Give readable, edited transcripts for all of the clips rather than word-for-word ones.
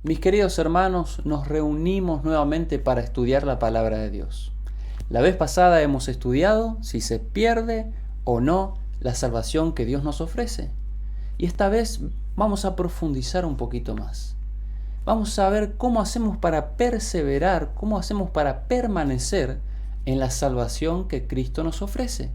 Mis queridos hermanos, nos reunimos nuevamente para estudiar la palabra de Dios. La vez pasada hemos estudiado si se pierde o no la salvación que Dios nos ofrece. Y esta vez vamos a profundizar un poquito más. Vamos a ver cómo hacemos para perseverar, cómo hacemos para permanecer en la salvación que Cristo nos ofrece.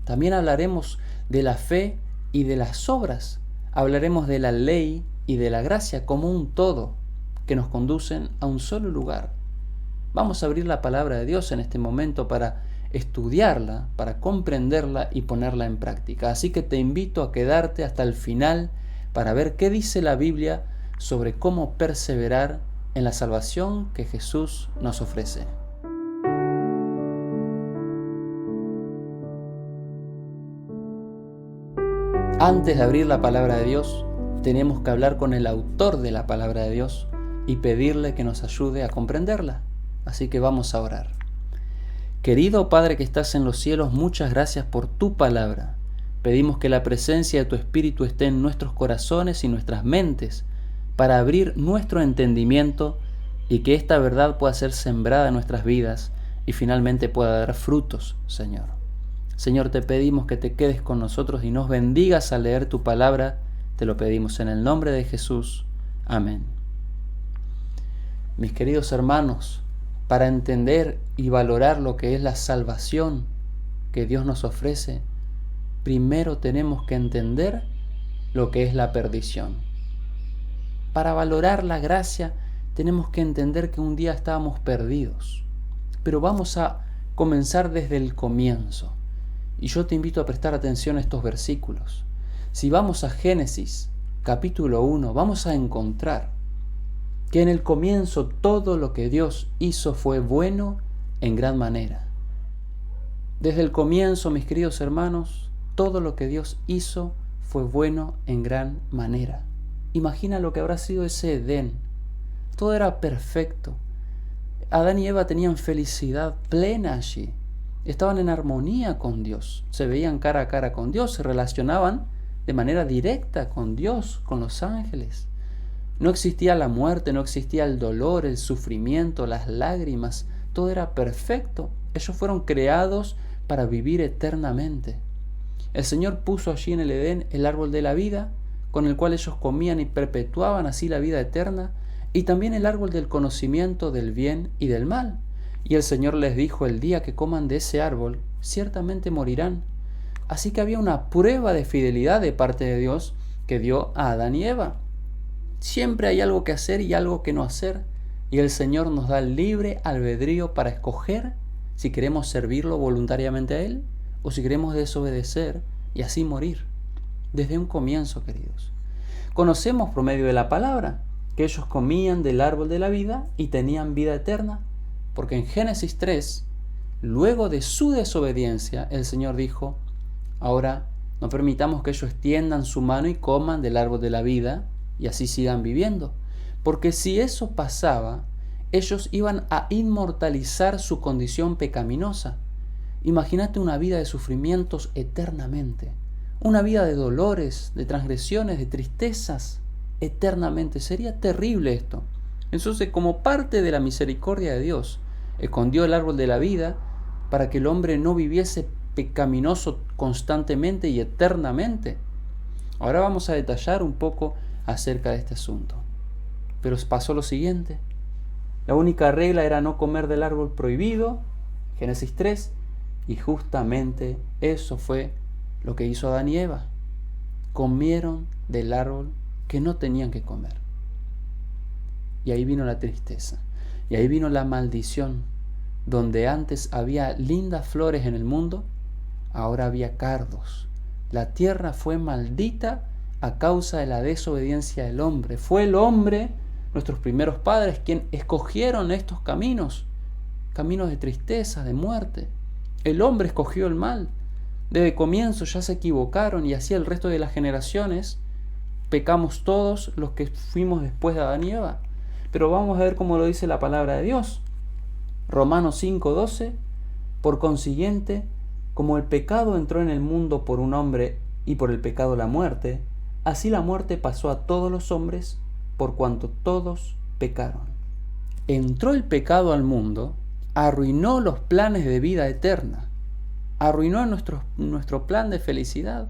También hablaremos de la fe y de las obras. Hablaremos de la ley y de la gracia como un todo que nos conducen a un solo lugar. Vamos a abrir la palabra de Dios en este momento para estudiarla, para comprenderla y ponerla en práctica. Así que te invito a quedarte hasta el final para ver qué dice la Biblia sobre cómo perseverar en la salvación que Jesús nos ofrece. Antes de abrir la palabra de Dios, tenemos que hablar con el autor de la palabra de Dios y pedirle que nos ayude a comprenderla. Así que vamos a orar. Querido Padre que estás en los cielos, muchas gracias por tu palabra. Pedimos que la presencia de tu Espíritu esté en nuestros corazones y nuestras mentes para abrir nuestro entendimiento y que esta verdad pueda ser sembrada en nuestras vidas y finalmente pueda dar frutos, Señor. Señor, te pedimos que te quedes con nosotros y nos bendigas al leer tu palabra. Te lo pedimos en el nombre de Jesús. Amén. Mis queridos hermanos, para entender y valorar lo que es la salvación que Dios nos ofrece, primero tenemos que entender lo que es la perdición. Para valorar la gracia, tenemos que entender que un día estábamos perdidos. Pero vamos a comenzar desde el comienzo. Y yo te invito a prestar atención a estos versículos. Si vamos a Génesis, capítulo 1, vamos a encontrar que en el comienzo todo lo que Dios hizo fue bueno en gran manera. Desde el comienzo, mis queridos hermanos, todo lo que Dios hizo fue bueno en gran manera. Imagina lo que habrá sido ese Edén. Todo era perfecto. Adán y Eva tenían felicidad plena allí. Estaban en armonía con Dios, se veían cara a cara con Dios, se relacionaban de manera directa con Dios, con los ángeles. No existía la muerte, no existía el dolor, el sufrimiento, las lágrimas, todo era perfecto. Ellos fueron creados para vivir eternamente. El Señor puso allí en el Edén el árbol de la vida, con el cual ellos comían y perpetuaban así la vida eterna, y también el árbol del conocimiento del bien y del mal. Y el Señor les dijo: el día que coman de ese árbol, ciertamente morirán. Así que había una prueba de fidelidad de parte de Dios que dio a Adán y Eva. Siempre hay algo que hacer y algo que no hacer. Y el Señor nos da libre albedrío para escoger si queremos servirlo voluntariamente a Él o si queremos desobedecer y así morir. Desde un comienzo, queridos. Conocemos por medio de la palabra que ellos comían del árbol de la vida y tenían vida eterna. Porque en Génesis 3, luego de su desobediencia, el Señor dijo: ahora no permitamos que ellos extiendan su mano y coman del árbol de la vida y así sigan viviendo. Porque si eso pasaba, ellos iban a inmortalizar su condición pecaminosa. Imagínate una vida de sufrimientos eternamente, una vida de dolores, de transgresiones, de tristezas eternamente. Sería terrible esto. Entonces, como parte de la misericordia de Dios, escondió el árbol de la vida para que el hombre no viviese pecaminoso constantemente y eternamente. Ahora vamos a detallar un poco acerca de este asunto. Pero pasó lo siguiente. La única regla era no comer del árbol prohibido, Génesis 3, y justamente eso fue lo que hizo Adán y Eva. Comieron del árbol que no tenían que comer. Y ahí vino la tristeza. Y ahí vino la maldición. Donde antes había lindas flores en el mundo, ahora había cardos. La tierra fue maldita a causa de la desobediencia del hombre. Fue el hombre, nuestros primeros padres, quien escogieron estos caminos. Caminos de tristeza, de muerte. El hombre escogió el mal. Desde el comienzo ya se equivocaron y así el resto de las generaciones pecamos todos los que fuimos después de Adán y Eva. Pero vamos a ver cómo lo dice la palabra de Dios. Romanos 5:12, por consiguiente, como el pecado entró en el mundo por un hombre y por el pecado la muerte, así la muerte pasó a todos los hombres por cuanto todos pecaron. Entró el pecado al mundo, arruinó los planes de vida eterna, arruinó nuestro plan de felicidad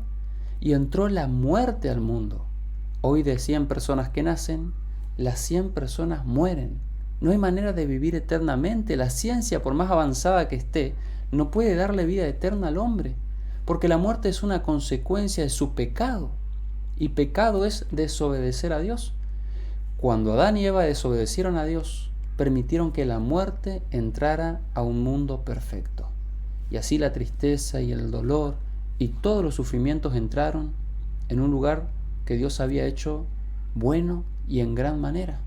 y entró la muerte al mundo. Hoy de 100 personas que nacen, las 100 personas mueren. No hay manera de vivir eternamente. La ciencia, por más avanzada que esté, no puede darle vida eterna al hombre, porque la muerte es una consecuencia de su pecado, y pecado es desobedecer a Dios. Cuando Adán y Eva desobedecieron a Dios, permitieron que la muerte entrara a un mundo perfecto. Y así la tristeza y el dolor y todos los sufrimientos entraron en un lugar que Dios había hecho bueno y en gran manera.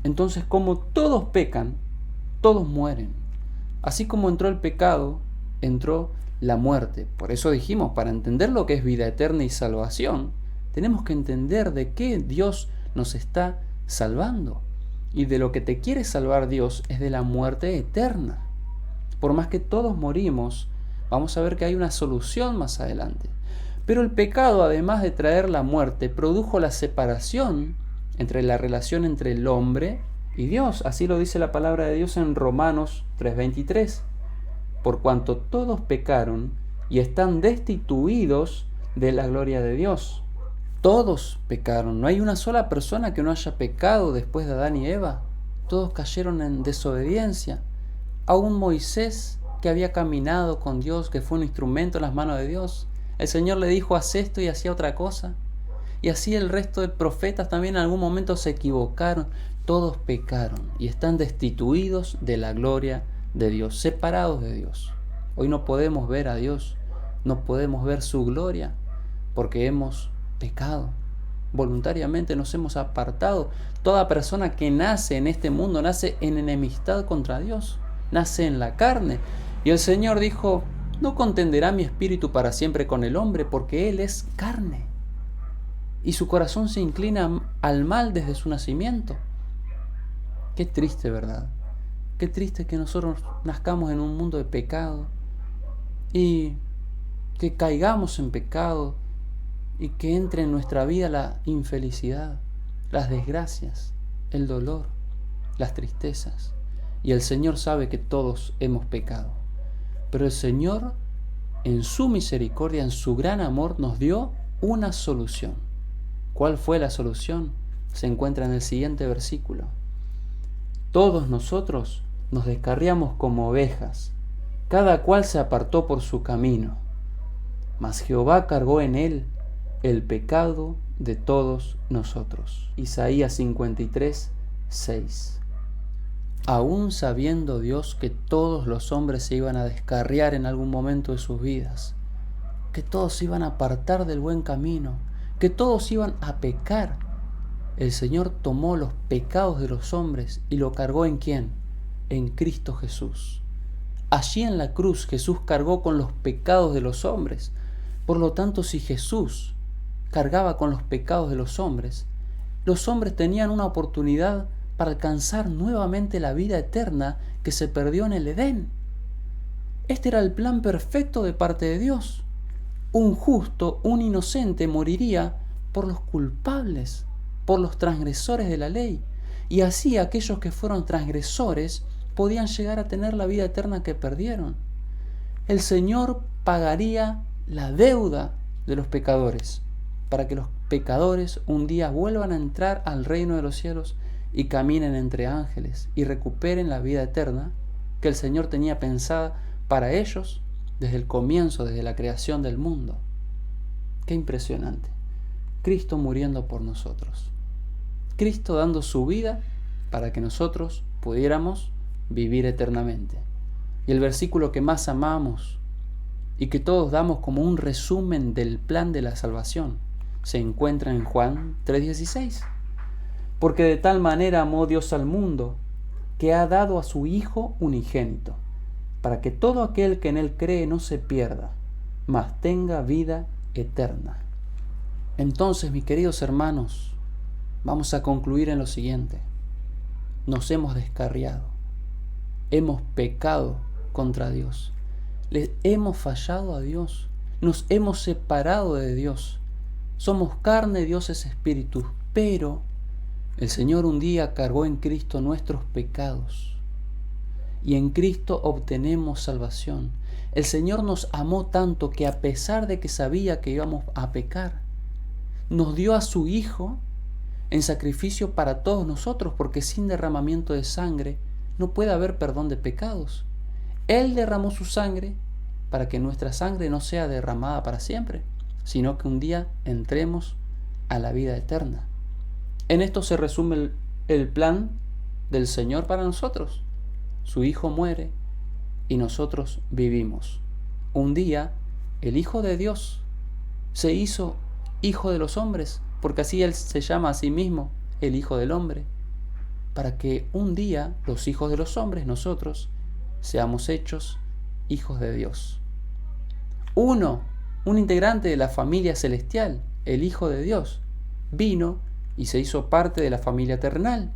Entonces, como todos pecan, todos mueren. Así como entró el pecado, entró la muerte. Por eso dijimos, para entender lo que es vida eterna y salvación, tenemos que entender de qué Dios nos está salvando. Y de lo que te quiere salvar Dios es de la muerte eterna. Por más que todos morimos, vamos a ver que hay una solución más adelante. Pero el pecado, además de traer la muerte, produjo la separación entre la relación entre el hombre y Dios. Así lo dice la palabra de Dios en Romanos 3:23. Por cuanto todos pecaron y están destituidos de la gloria de Dios. Todos pecaron. No hay una sola persona que no haya pecado después de Adán y Eva. Todos cayeron en desobediencia. Aún Moisés, que había caminado con Dios, que fue un instrumento en las manos de Dios, el Señor le dijo, haz esto, y hacía otra cosa. Y así el resto de profetas también en algún momento se equivocaron. Todos pecaron y están destituidos de la gloria de Dios, separados de Dios. Hoy no podemos ver a Dios, no podemos ver su gloria, porque hemos pecado. Voluntariamente nos hemos apartado. Toda persona que nace en este mundo nace en enemistad contra Dios, nace en la carne. Y el Señor dijo, no contenderá mi espíritu para siempre con el hombre, porque él es carne. Y su corazón se inclina al mal desde su nacimiento. Qué triste, ¿verdad? Qué triste que nosotros nazcamos en un mundo de pecado y que caigamos en pecado y que entre en nuestra vida la infelicidad, las desgracias, el dolor, las tristezas. Y el Señor sabe que todos hemos pecado. Pero el Señor, en su misericordia, en su gran amor, nos dio una solución. ¿Cuál fue la solución? Se encuentra en el siguiente versículo. Todos nosotros nos descarriamos como ovejas, cada cual se apartó por su camino, mas Jehová cargó en él el pecado de todos nosotros. Isaías 53:6. Aún sabiendo Dios que todos los hombres se iban a descarriar en algún momento de sus vidas, que todos se iban a apartar del buen camino, que todos iban a pecar, el Señor tomó los pecados de los hombres y lo cargó ¿en quién? En Cristo Jesús. Allí en la cruz Jesús cargó con los pecados de los hombres. Por lo tanto, si Jesús cargaba con los pecados de los hombres tenían una oportunidad para alcanzar nuevamente la vida eterna que se perdió en el Edén. Este era el plan perfecto de parte de Dios. Un justo, un inocente moriría por los culpables, por los transgresores de la ley. Y así aquellos que fueron transgresores podían llegar a tener la vida eterna que perdieron. El Señor pagaría la deuda de los pecadores, para que los pecadores un día vuelvan a entrar al reino de los cielos y caminen entre ángeles y recuperen la vida eterna que el Señor tenía pensada para ellos desde el comienzo, desde la creación del mundo. Qué impresionante. Cristo muriendo por nosotros. Cristo dando su vida para que nosotros pudiéramos vivir eternamente. Y el versículo que más amamos y que todos damos como un resumen del plan de la salvación se encuentra en Juan 3:16. Porque de tal manera amó Dios al mundo, que ha dado a su Hijo unigénito, para que todo aquel que en él cree no se pierda, mas tenga vida eterna. Entonces, mis queridos hermanos, vamos a concluir en lo siguiente. Nos hemos descarriado, hemos pecado contra Dios, le hemos fallado a Dios, nos hemos separado de Dios. Somos carne, Dios es espíritu, pero El Señor un día cargó en Cristo nuestros pecados y en Cristo obtenemos salvación. El Señor nos amó tanto que a pesar de que sabía que íbamos a pecar, nos dio a su Hijo en sacrificio para todos nosotros, porque sin derramamiento de sangre no puede haber perdón de pecados. Él derramó su sangre para que nuestra sangre no sea derramada para siempre, sino que un día entremos a la vida eterna. En esto se resume el plan del Señor para nosotros. Su Hijo muere y nosotros vivimos. Un día el Hijo de Dios se hizo Hijo de los hombres, porque así Él se llama a sí mismo, el Hijo del Hombre, para que un día los hijos de los hombres, nosotros, seamos hechos hijos de Dios. Un integrante de la familia celestial, el Hijo de Dios, vino y se hizo parte de la familia terrenal,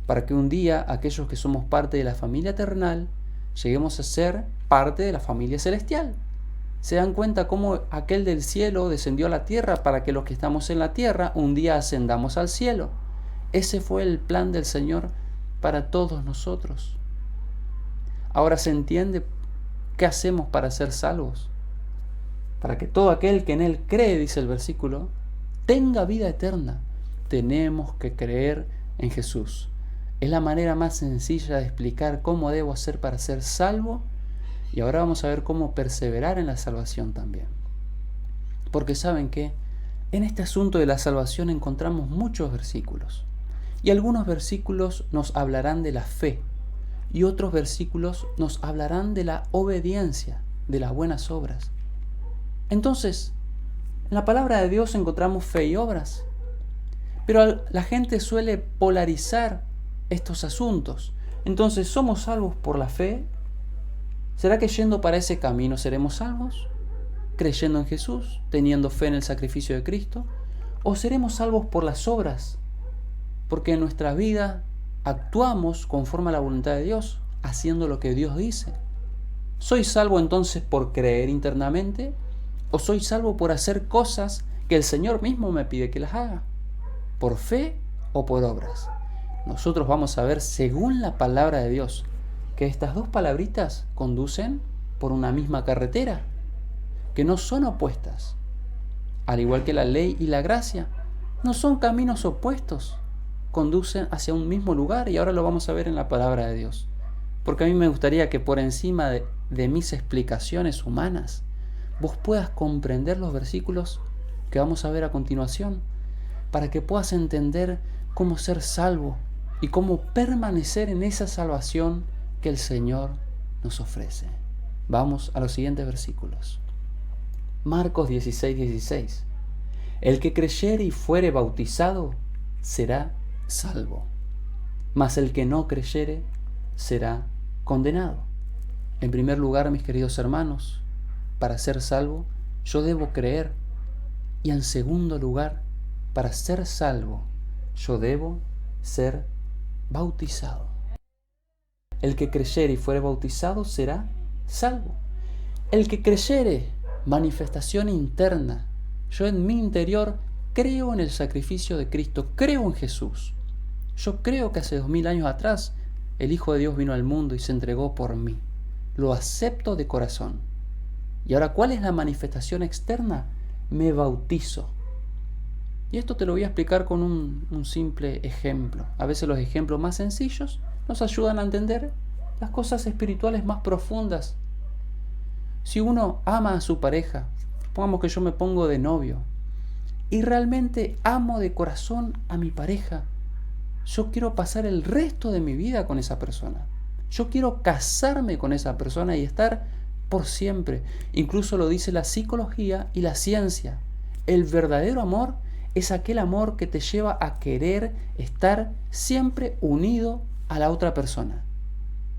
para que un día aquellos que somos parte de la familia terrenal lleguemos a ser parte de la familia celestial. ¿Se dan cuenta cómo aquel del cielo descendió a la tierra para que los que estamos en la tierra un día ascendamos al cielo? Ese fue el plan del Señor para todos nosotros. Ahora se entiende qué hacemos para ser salvos. Para que todo aquel que en Él cree, dice el versículo, tenga vida eterna. Tenemos que creer en Jesús. Es la manera más sencilla de explicar cómo debo hacer para ser salvo. Y ahora vamos a ver cómo perseverar en la salvación también. Porque saben que en este asunto de la salvación encontramos muchos versículos. Y algunos versículos nos hablarán de la fe. Y otros versículos nos hablarán de la obediencia, de las buenas obras. Entonces, en la palabra de Dios encontramos fe y obras. Pero la gente suele polarizar estos asuntos. Entonces, ¿somos salvos por la fe? ¿Será que yendo para ese camino seremos salvos? ¿Creyendo en Jesús? ¿Teniendo fe en el sacrificio de Cristo? ¿O seremos salvos por las obras? Porque en nuestra vida actuamos conforme a la voluntad de Dios, haciendo lo que Dios dice. ¿Soy salvo entonces por creer internamente? ¿O soy salvo por hacer cosas que el Señor mismo me pide que las haga? ¿Por fe o por obras? Nosotros vamos a ver, según la palabra de Dios, que estas dos palabritas conducen por una misma carretera, que no son opuestas. Al igual que la ley y la gracia, no son caminos opuestos, conducen hacia un mismo lugar, y ahora lo vamos a ver en la palabra de Dios. Porque a mí me gustaría que por encima de mis explicaciones humanas, vos puedas comprender los versículos que vamos a ver a continuación, para que puedas entender cómo ser salvo y cómo permanecer en esa salvación que el Señor nos ofrece. Vamos a los siguientes versículos. Marcos 16:16. El que creyere y fuere bautizado será salvo, mas el que no creyere será condenado. En primer lugar, mis queridos hermanos, para ser salvo, yo debo creer. Y en segundo lugar, para ser salvo, yo debo ser bautizado. El que creyere y fuere bautizado será salvo. El que creyere, manifestación interna. Yo en mi interior creo en el sacrificio de Cristo, creo en Jesús. Yo creo que hace 2000 años atrás el Hijo de Dios vino al mundo y se entregó por mí. Lo acepto de corazón. Y ahora, ¿cuál es la manifestación externa? Me bautizo. Y esto te lo voy a explicar con un simple ejemplo. A veces los ejemplos más sencillos nos ayudan a entender las cosas espirituales más profundas. Si uno ama a su pareja, supongamos que yo me pongo de novio, y realmente amo de corazón a mi pareja, yo quiero pasar el resto de mi vida con esa persona. Yo quiero casarme con esa persona y estar por siempre. Incluso lo dice la psicología y la ciencia. El verdadero amor es aquel amor que te lleva a querer estar siempre unido a la otra persona.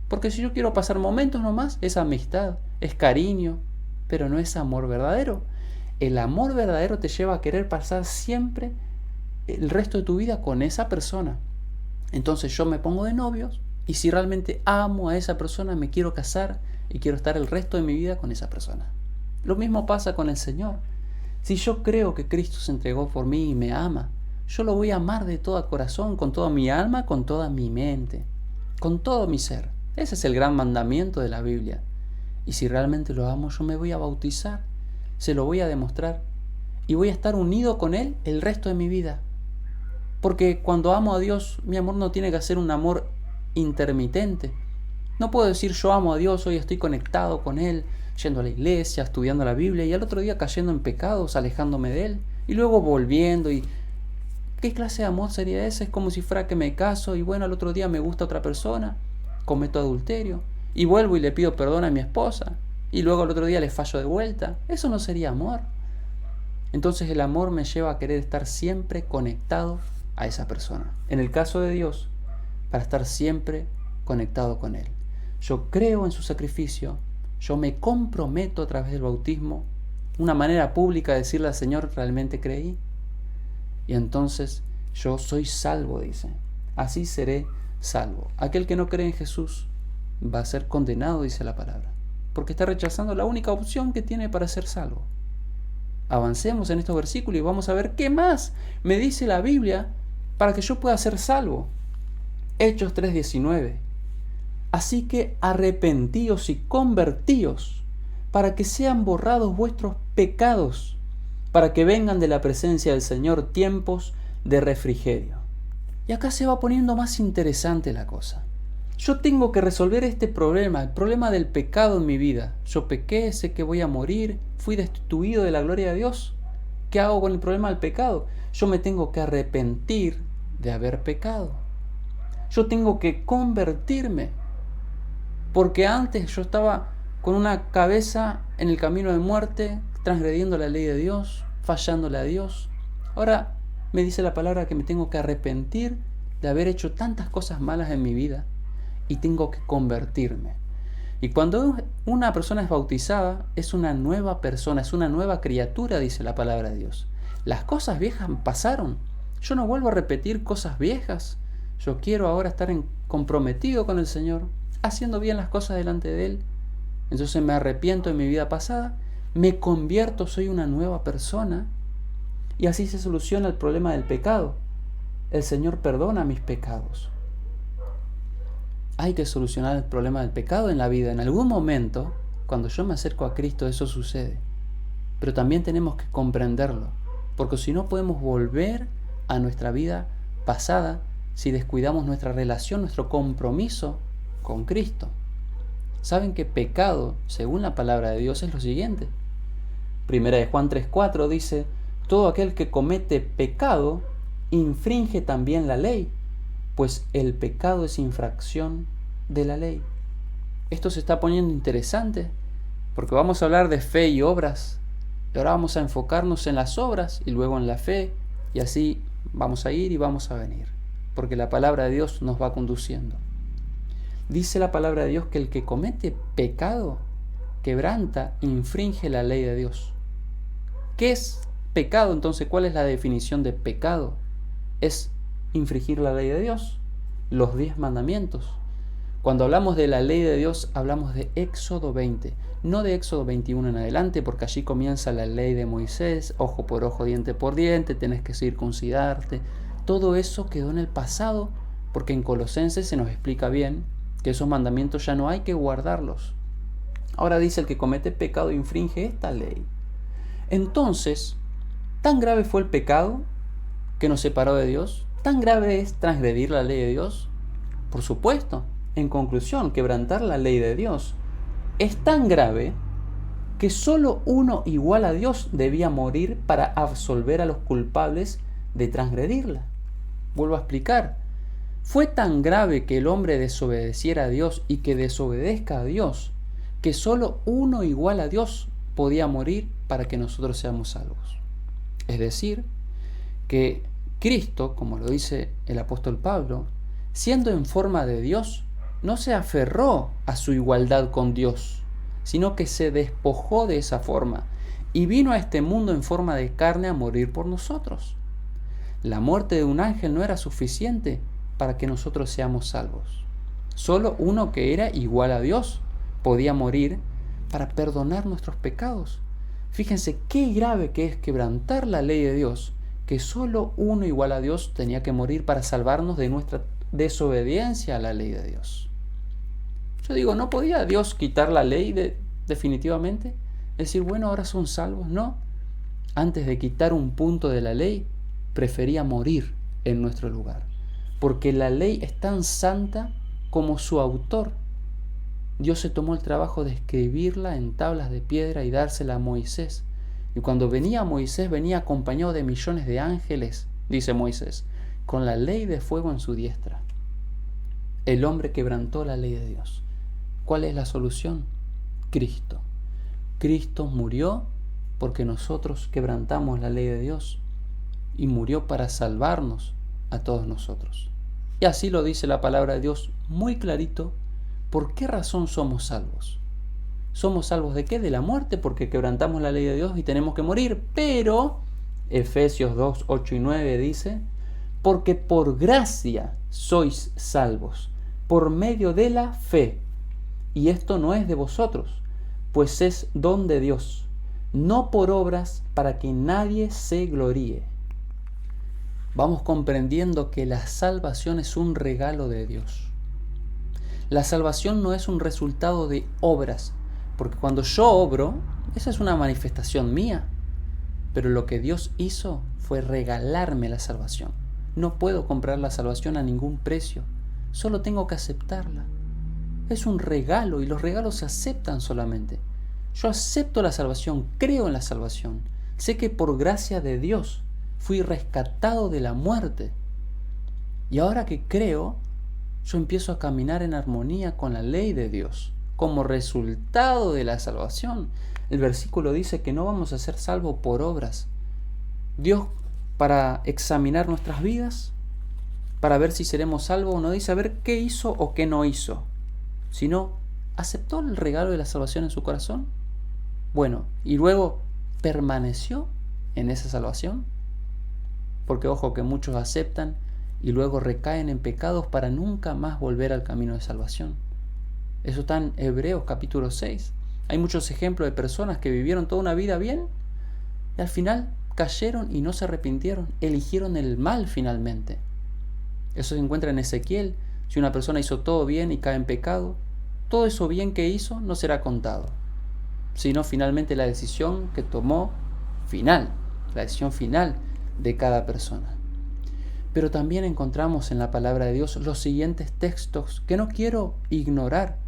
Porque si yo quiero pasar momentos nomás, es amistad, es cariño, pero no es amor verdadero. El amor verdadero te lleva a querer pasar siempre el resto de tu vida con esa persona. Entonces yo me pongo de novios y si realmente amo a esa persona, me quiero casar y quiero estar el resto de mi vida con esa persona. Lo mismo pasa con el Señor. Si yo creo que Cristo se entregó por mí y me ama, yo lo voy a amar de todo corazón, con toda mi alma, con toda mi mente, con todo mi ser. Ese es el gran mandamiento de la Biblia. Y si realmente lo amo, yo me voy a bautizar, se lo voy a demostrar y voy a estar unido con Él el resto de mi vida. Porque cuando amo a Dios, mi amor no tiene que ser un amor intermitente. No puedo decir yo amo a Dios, hoy estoy conectado con Él, yendo a la iglesia, estudiando la Biblia, y al otro día cayendo en pecados, alejándome de Él, y luego volviendo. ¿Y qué clase de amor sería ese? Es como si fuera que me caso y bueno, al otro día me gusta otra persona, cometo adulterio, y vuelvo y le pido perdón a mi esposa, y luego al otro día le fallo de vuelta. Eso no sería amor. Entonces el amor me lleva a querer estar siempre conectado a esa persona. En el caso de Dios, para estar siempre conectado con Él. Yo creo en su sacrificio, yo me comprometo a través del bautismo, una manera pública de decirle al Señor, realmente creí. Y entonces yo soy salvo, dice. Así seré salvo. Aquel que no cree en Jesús va a ser condenado, dice la palabra, porque está rechazando la única opción que tiene para ser salvo. Avancemos en estos versículos y vamos a ver qué más me dice la Biblia para que yo pueda ser salvo. Hechos 3:19. Así que arrepentíos y convertíos para que sean borrados vuestros pecados, para que vengan de la presencia del Señor tiempos de refrigerio. Y acá se va poniendo más interesante la cosa. Yo tengo que resolver este problema, el problema del pecado en mi vida. Yo pequé, sé que voy a morir, fui destituido de la gloria de Dios. ¿Qué hago con el problema del pecado? Yo me tengo que arrepentir de haber pecado. Yo tengo que convertirme. Porque antes yo estaba con una cabeza en el camino de muerte, transgrediendo la ley de Dios, fallándole a Dios. Ahora me dice la palabra que me tengo que arrepentir de haber hecho tantas cosas malas en mi vida y tengo que convertirme. Y cuando una persona es bautizada, es una nueva persona, es una nueva criatura, dice la palabra de Dios. Las cosas viejas pasaron. Yo no vuelvo a repetir cosas viejas. Yo quiero ahora estar comprometido con el Señor, haciendo bien las cosas delante de Él. Entonces me arrepiento de mi vida pasada, me convierto, soy una nueva persona, y así se soluciona el problema del pecado. El Señor perdona mis pecados. Hay que solucionar el problema del pecado en la vida. En algún momento, cuando yo me acerco a Cristo, eso sucede. Pero también tenemos que comprenderlo, porque si no podemos volver a nuestra vida pasada si descuidamos nuestra relación, nuestro compromiso con Cristo. Saben que pecado, según la palabra de Dios, es lo siguiente. Primera de Juan 3:4 dice: todo aquel que comete pecado infringe también la ley, pues el pecado es infracción de la ley. Esto se está poniendo interesante, porque vamos a hablar de fe y obras, y ahora vamos a enfocarnos en las obras y luego en la fe, y así vamos a ir y vamos a venir, porque la palabra de Dios nos va conduciendo. Dice la palabra de Dios que el que comete pecado quebranta, infringe la ley de Dios. ¿Qué es pecado? Entonces, ¿cuál es la definición de pecado? Es infringir la ley de Dios, los 10 mandamientos. Cuando hablamos de la ley de Dios, hablamos de Éxodo 20, no de Éxodo 21 en adelante, porque allí comienza la ley de Moisés, ojo por ojo, diente por diente, tenés que circuncidarte. Todo eso quedó en el pasado, porque en Colosenses se nos explica bien que esos mandamientos ya no hay que guardarlos. Ahora dice: el que comete pecado infringe esta ley. Entonces, ¿tan grave fue el pecado que nos separó de Dios? ¿Tan grave es transgredir la ley de Dios? Por supuesto. En conclusión, quebrantar la ley de Dios es tan grave que solo uno igual a Dios debía morir para absolver a los culpables de transgredirla. Vuelvo a explicar. Fue tan grave que el hombre desobedeciera a Dios y que desobedezca a Dios, que solo uno igual a Dios podía morir para que nosotros seamos salvos. Es decir, que Cristo, como lo dice el apóstol Pablo, siendo en forma de Dios, no se aferró a su igualdad con Dios, sino que se despojó de esa forma y vino a este mundo en forma de carne a morir por nosotros. La muerte de un ángel no era suficiente para que nosotros seamos salvos. Solo uno que era igual a Dios podía morir para perdonar nuestros pecados. Fíjense qué grave que es quebrantar la ley de Dios, que solo uno igual a Dios tenía que morir para salvarnos de nuestra desobediencia a la ley de Dios. Yo digo, ¿no podía Dios quitar la ley definitivamente? Decir, bueno, ahora son salvos. No. Antes de quitar un punto de la ley, prefería morir en nuestro lugar. Porque la ley es tan santa como su autor. Dios se tomó el trabajo de escribirla en tablas de piedra y dársela a Moisés. Y cuando venía Moisés, venía acompañado de millones de ángeles, dice Moisés, con la ley de fuego en su diestra. El hombre quebrantó la ley de Dios. ¿Cuál es la solución? Cristo. Cristo murió porque nosotros quebrantamos la ley de Dios y murió para salvarnos a todos nosotros. Y así lo dice la palabra de Dios muy clarito. ¿Por qué razón somos salvos? ¿Somos salvos de qué? De la muerte, porque quebrantamos la ley de Dios y tenemos que morir. Pero Efesios 2, 8 y 9 dice, porque por gracia sois salvos, por medio de la fe. Y esto no es de vosotros, pues es don de Dios, no por obras para que nadie se gloríe. Vamos comprendiendo que la salvación es un regalo de Dios. La salvación no es un resultado de obras, porque cuando yo obro, esa es una manifestación mía. Pero lo que Dios hizo fue regalarme la salvación. No puedo comprar la salvación a ningún precio, solo tengo que aceptarla. Es un regalo y los regalos se aceptan solamente. Yo acepto la salvación, creo en la salvación. Sé que por gracia de Dios fui rescatado de la muerte. Y ahora que creo, yo empiezo a caminar en armonía con la ley de Dios. Como resultado de la salvación, el versículo dice que no vamos a ser salvos por obras. Dios, para examinar nuestras vidas, para ver si seremos salvos, no dice a ver qué hizo o qué no hizo, sino aceptó el regalo de la salvación en su corazón. Bueno, y luego permaneció en esa salvación, porque ojo que muchos aceptan y luego recaen en pecados para nunca más volver al camino de salvación. Eso está en Hebreos capítulo 6. Hay muchos ejemplos de personas que vivieron toda una vida bien y al final cayeron y no se arrepintieron, eligieron el mal finalmente. Eso se encuentra en Ezequiel. Si una persona hizo todo bien y cae en pecado, todo eso bien que hizo no será contado, sino finalmente la decisión que tomó la decisión final de cada persona. Pero también encontramos en la palabra de Dios los siguientes textos que no quiero ignorar,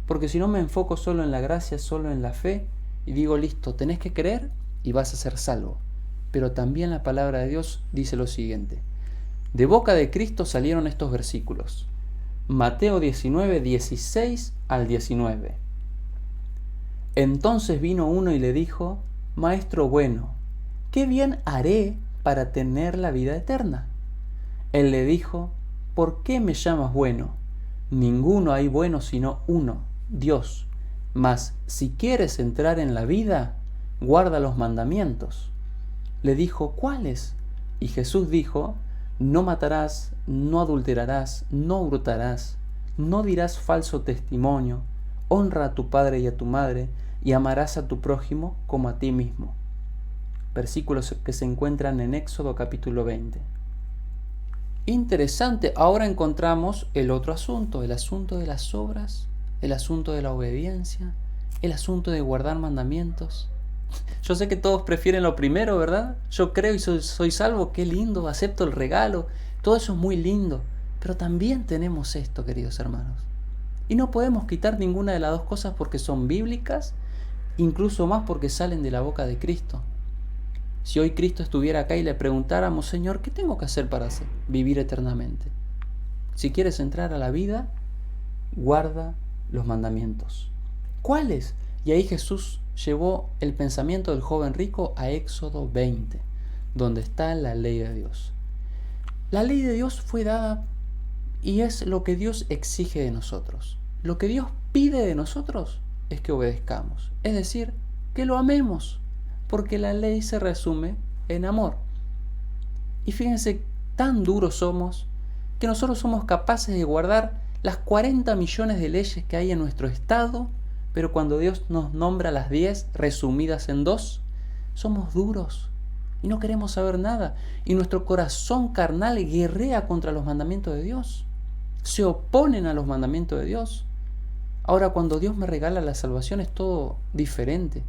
porque si no me enfoco solo en la gracia, solo en la fe, y digo, listo, tenés que creer y vas a ser salvo. Pero también la palabra de Dios dice lo siguiente. De boca de Cristo salieron estos versículos. Mateo 19, 16 al 19. Entonces vino uno y le dijo, Maestro bueno, ¿qué bien haré para tener la vida eterna? Él le dijo, ¿por qué me llamas bueno? Ninguno hay bueno sino uno, Dios. Mas si quieres entrar en la vida, guarda los mandamientos. Le dijo, ¿cuáles? Y Jesús dijo, no matarás, no adulterarás, no hurtarás, no dirás falso testimonio, honra a tu padre y a tu madre, y amarás a tu prójimo como a ti mismo. Versículos que se encuentran en Éxodo capítulo 20. Interesante, ahora encontramos el otro asunto, el asunto de las obras, el asunto de la obediencia, el asunto de guardar mandamientos. Yo sé que todos prefieren lo primero, ¿verdad? Yo creo y soy salvo, qué lindo, acepto el regalo, todo eso es muy lindo, pero también tenemos esto, queridos hermanos. Y no podemos quitar ninguna de las dos cosas porque son bíblicas, incluso más porque salen de la boca de Cristo. Si hoy Cristo estuviera acá y le preguntáramos, Señor, ¿qué tengo que hacer para vivir eternamente? Si quieres entrar a la vida, guarda los mandamientos. ¿Cuáles? Y ahí Jesús llevó el pensamiento del joven rico a Éxodo 20, donde está la ley de Dios. La ley de Dios fue dada y es lo que Dios exige de nosotros. Lo que Dios pide de nosotros es que obedezcamos, es decir, que lo amemos, porque la ley se resume en amor. Y fíjense, tan duros somos que nosotros somos capaces de guardar las 40 millones de leyes que hay en nuestro estado, pero cuando Dios nos nombra las 10 resumidas en 2, somos duros y no queremos saber nada. Y nuestro corazón carnal guerrea contra los mandamientos de Dios. Se oponen a los mandamientos de Dios. Ahora, cuando Dios me regala la salvación es todo diferente.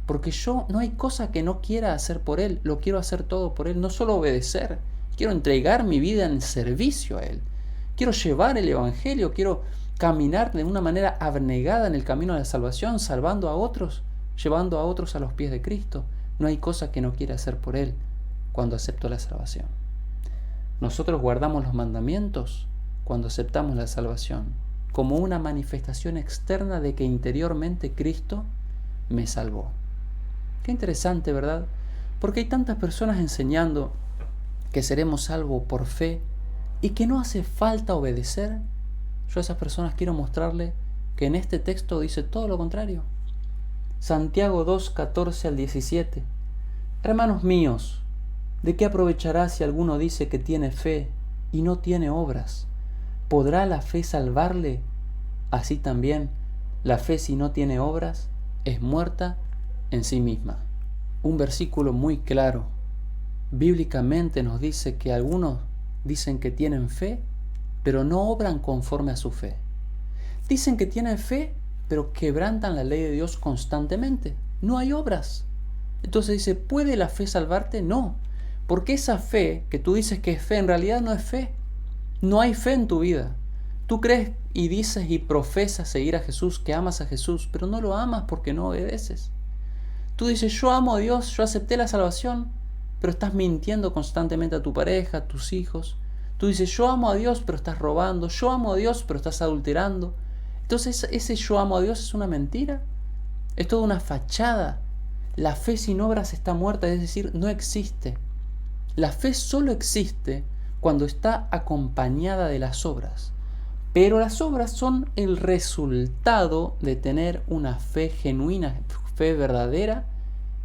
Porque yo no hay cosa que no quiera hacer por Él. Lo quiero hacer todo por Él. No solo obedecer. Quiero entregar mi vida en servicio a Él. Quiero llevar el Evangelio. Quiero caminar de una manera abnegada en el camino de la salvación, salvando a otros, llevando a otros a los pies de Cristo. No hay cosa que no quiera hacer por Él cuando acepto la salvación. Nosotros guardamos los mandamientos cuando aceptamos la salvación, como una manifestación externa de que interiormente Cristo me salvó. Qué interesante, ¿verdad? Porque hay tantas personas enseñando que seremos salvos por fe y que no hace falta obedecer. Yo a esas personas quiero mostrarle que en este texto dice todo lo contrario. Santiago 2, 14 al 17. Hermanos míos, ¿de qué aprovechará si alguno dice que tiene fe y no tiene obras? ¿Podrá la fe salvarle? Así también, la fe si no tiene obras es muerta en sí misma. Un versículo muy claro. Bíblicamente nos dice que algunos dicen que tienen fe, pero no obran conforme a su fe. Dicen que tienen fe, pero quebrantan la ley de Dios constantemente. No hay obras. Entonces dice, ¿puede la fe salvarte? No, porque esa fe que tú dices que es fe, en realidad no es fe. No hay fe en tu vida. Tú crees y dices y profesas seguir a Jesús, que amas a Jesús, pero no lo amas porque no obedeces. Tú dices, yo amo a Dios, yo acepté la salvación, pero estás mintiendo constantemente a tu pareja, a tus hijos. Tú dices, yo amo a Dios, pero estás robando. Yo amo a Dios, pero estás adulterando. Entonces, ese yo amo a Dios es una mentira. Es toda una fachada. La fe sin obras está muerta, es decir, no existe. La fe solo existe cuando está acompañada de las obras. Pero las obras son el resultado de tener una fe genuina, fe verdadera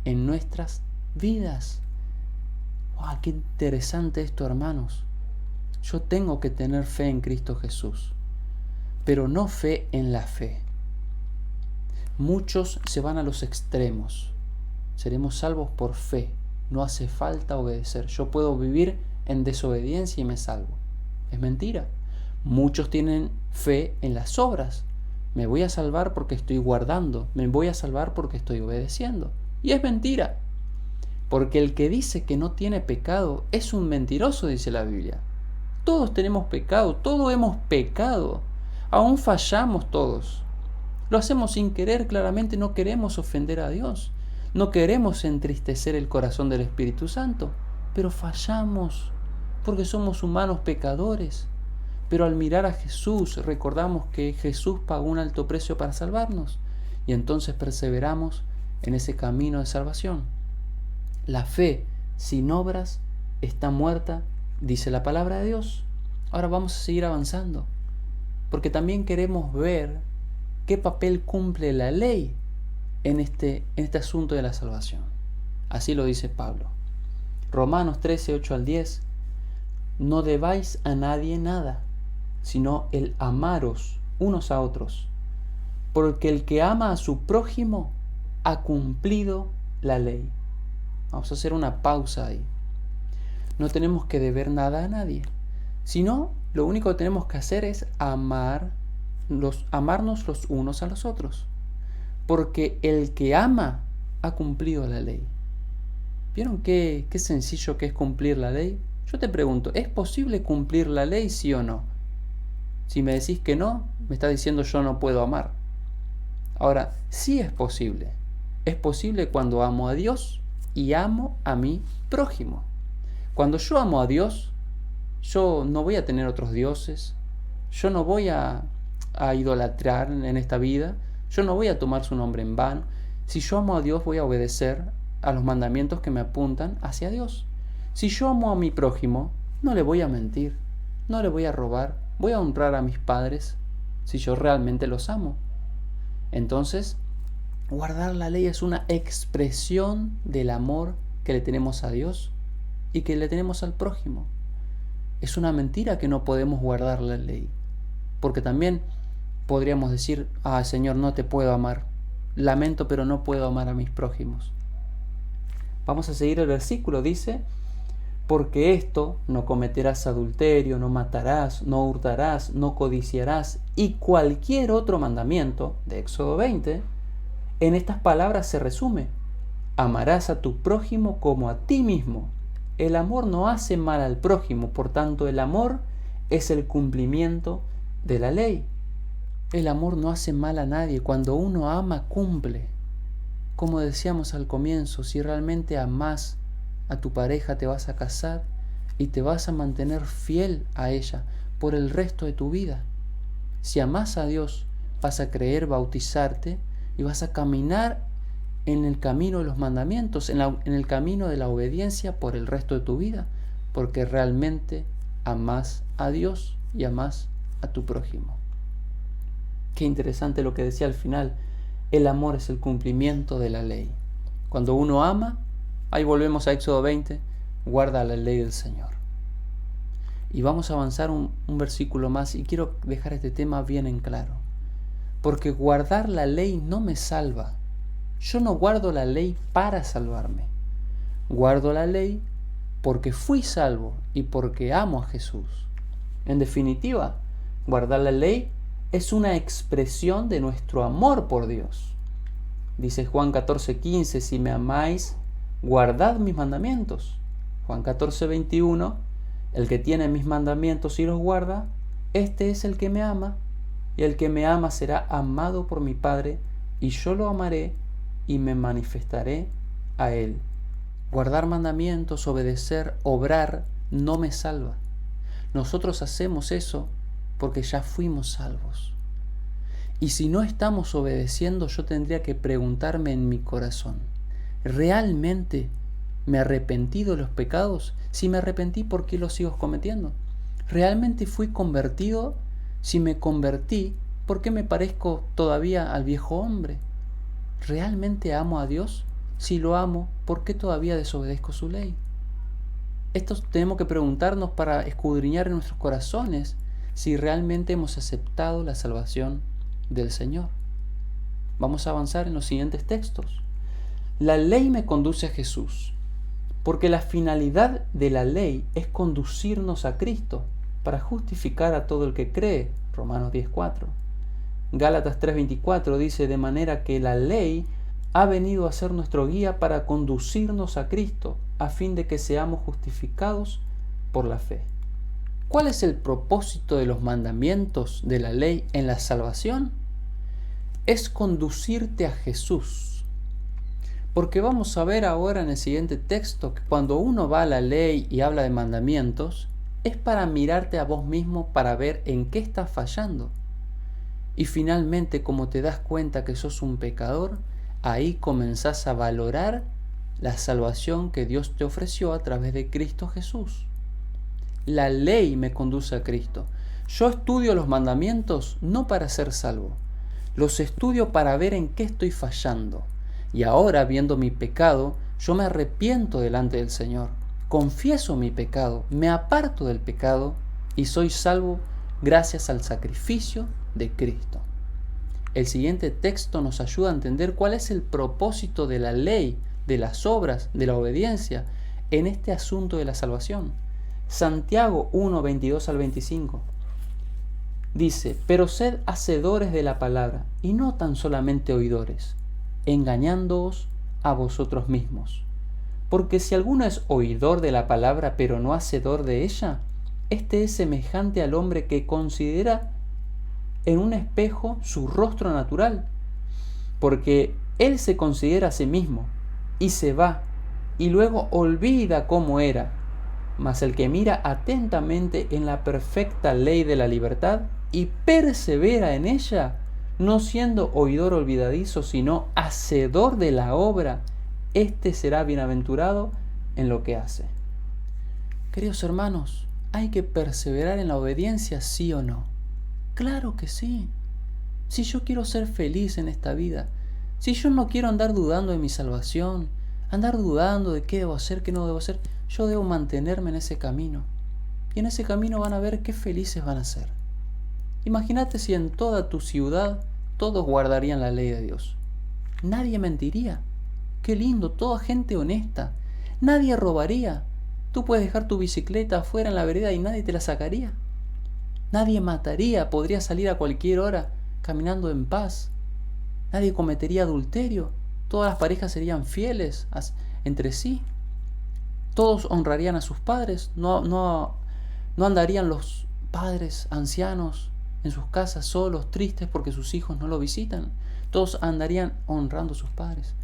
en nuestras vidas. ¡Wow! ¡Qué interesante esto, hermanos! Yo tengo que tener fe en Cristo Jesús, pero no fe en la fe. Muchos se van a los extremos. Seremos salvos por fe. No hace falta obedecer. Yo puedo vivir en desobediencia y me salvo. Es mentira. Muchos tienen fe en las obras. Me voy a salvar porque estoy guardando. Me voy a salvar porque estoy obedeciendo. Y es mentira. Porque el que dice que no tiene pecado es un mentiroso, dice la Biblia. Todos tenemos pecado, todos hemos pecado. Aún fallamos todos. Lo hacemos sin querer, claramente no queremos ofender a Dios. No queremos entristecer el corazón del Espíritu Santo. Pero fallamos porque somos humanos pecadores. Pero al mirar a Jesús recordamos que Jesús pagó un alto precio para salvarnos. Y entonces perseveramos en ese camino de salvación. La fe sin obras está muerta, dice la palabra de Dios. Ahora vamos a seguir avanzando, porque también queremos ver qué papel cumple la ley en este asunto de la salvación. Así lo dice Pablo. Romanos 13, 8 al 10. No debáis a nadie nada, sino el amaros unos a otros, porque el que ama a su prójimo ha cumplido la ley. Vamos a hacer una pausa ahí. No tenemos que deber nada a nadie, sino lo único que tenemos que hacer es amarnos los unos a los otros, porque el que ama ha cumplido la ley. ¿Vieron qué sencillo que es cumplir la ley? Yo te pregunto, ¿es posible cumplir la ley, sí o no? Si me decís que no, me está diciendo yo no puedo amar. Ahora, sí es posible. Es posible cuando amo a Dios y amo a mi prójimo. Cuando yo amo a Dios, yo no voy a tener otros dioses, yo no voy a idolatrar en esta vida, yo no voy a tomar su nombre en vano. Si yo amo a Dios, voy a obedecer a los mandamientos que me apuntan hacia Dios. Si yo amo a mi prójimo, no le voy a mentir, no le voy a robar, voy a honrar a mis padres si yo realmente los amo. Entonces, guardar la ley es una expresión del amor que le tenemos a Dios y que le tenemos al prójimo. Es una mentira que no podemos guardar la ley, porque también podríamos decir, Señor, no te puedo amar, lamento, pero no puedo amar a mis prójimos. Vamos a seguir el versículo, dice: porque esto, no cometerás adulterio, no matarás, no hurtarás, no codiciarás, y cualquier otro mandamiento, de Éxodo 20, en estas palabras se resume: amarás a tu prójimo como a ti mismo. El amor no hace mal al prójimo, por tanto el amor es el cumplimiento de la ley. El amor no hace mal a nadie. Cuando uno ama, cumple. Como decíamos al comienzo, si realmente amás a tu pareja, te vas a casar y te vas a mantener fiel a ella por el resto de tu vida. Si amás a Dios, vas a creer, bautizarte y vas a caminar en el camino de los mandamientos, en el camino de la obediencia por el resto de tu vida, porque realmente amás a Dios y amás a tu prójimo. Qué interesante lo que decía al final: el amor es el cumplimiento de la ley. Cuando uno ama, ahí volvemos a Éxodo 20, guarda la ley del Señor. Y vamos a avanzar un versículo más, y quiero dejar este tema bien en claro. Porque guardar la ley no me salva. Yo no guardo la ley para salvarme. Guardo la ley porque fui salvo y porque amo a Jesús. En definitiva, guardar la ley es una expresión de nuestro amor por Dios. Dice Juan 14:15: si me amáis, guardad mis mandamientos. Juan 14:21: el que tiene mis mandamientos y los guarda, este es el que me ama, y el que me ama será amado por mi Padre, y yo lo amaré y me manifestaré a él. Guardar mandamientos, obedecer, obrar, no me salva. Nosotros hacemos eso porque ya fuimos salvos. Y si no estamos obedeciendo, yo tendría que preguntarme en mi corazón: ¿realmente me arrepentí de los pecados? Si me arrepentí, ¿por qué los sigo cometiendo? ¿Realmente fui convertido? Si me convertí, ¿por qué me parezco todavía al viejo hombre? ¿Realmente amo a Dios? Si lo amo, ¿por qué todavía desobedezco su ley? Esto tenemos que preguntarnos para escudriñar en nuestros corazones si realmente hemos aceptado la salvación del Señor. Vamos a avanzar en los siguientes textos. La ley me conduce a Jesús, porque la finalidad de la ley es conducirnos a Cristo para justificar a todo el que cree. Romanos 10:4. Gálatas 3:24 dice: de manera que la ley ha venido a ser nuestro guía para conducirnos a Cristo, a fin de que seamos justificados por la fe. ¿Cuál es el propósito de los mandamientos de la ley en la salvación? Es conducirte a Jesús. Porque vamos a ver ahora en el siguiente texto que cuando uno va a la ley y habla de mandamientos, es para mirarte a vos mismo para ver en qué estás fallando. Y finalmente, como te das cuenta que sos un pecador, ahí comenzás a valorar la salvación que Dios te ofreció a través de Cristo Jesús. La ley me conduce a Cristo. Yo estudio los mandamientos no para ser salvo. Los estudio para ver en qué estoy fallando. Y ahora, viendo mi pecado, yo me arrepiento delante del Señor. Confieso mi pecado, me aparto del pecado y soy salvo gracias al sacrificio de Cristo. El siguiente texto nos ayuda a entender cuál es el propósito de la ley, de las obras, de la obediencia en este asunto de la salvación. Santiago 1:22 al 25 dice: pero sed hacedores de la palabra y no tan solamente oidores, engañándoos a vosotros mismos. Porque si alguno es oidor de la palabra pero no hacedor de ella, este es semejante al hombre que considera en un espejo su rostro natural, porque él se considera a sí mismo y se va y luego olvida cómo era. Mas el que mira atentamente en la perfecta ley de la libertad y persevera en ella, no siendo oidor olvidadizo, sino hacedor de la obra, éste será bienaventurado en lo que hace. Queridos hermanos, ¿hay que perseverar en la obediencia, sí o no? Claro que sí. Si yo quiero ser feliz en esta vida, si yo no quiero andar dudando de mi salvación, andar dudando de qué debo hacer, qué no debo hacer, yo debo mantenerme en ese camino. Y en ese camino van a ver qué felices van a ser. Imagínate si en toda tu ciudad todos guardarían la ley de Dios. Nadie mentiría. Qué lindo, toda gente honesta. Nadie robaría. Tú puedes dejar tu bicicleta afuera en la vereda y nadie te la sacaría. Nadie mataría, podría salir a cualquier hora caminando en paz. Nadie cometería adulterio. Todas las parejas serían fieles entre sí. Todos honrarían a sus padres. No andarían los padres ancianos en sus casas solos, tristes porque sus hijos no lo visitan. Todos andarían honrando a sus padres.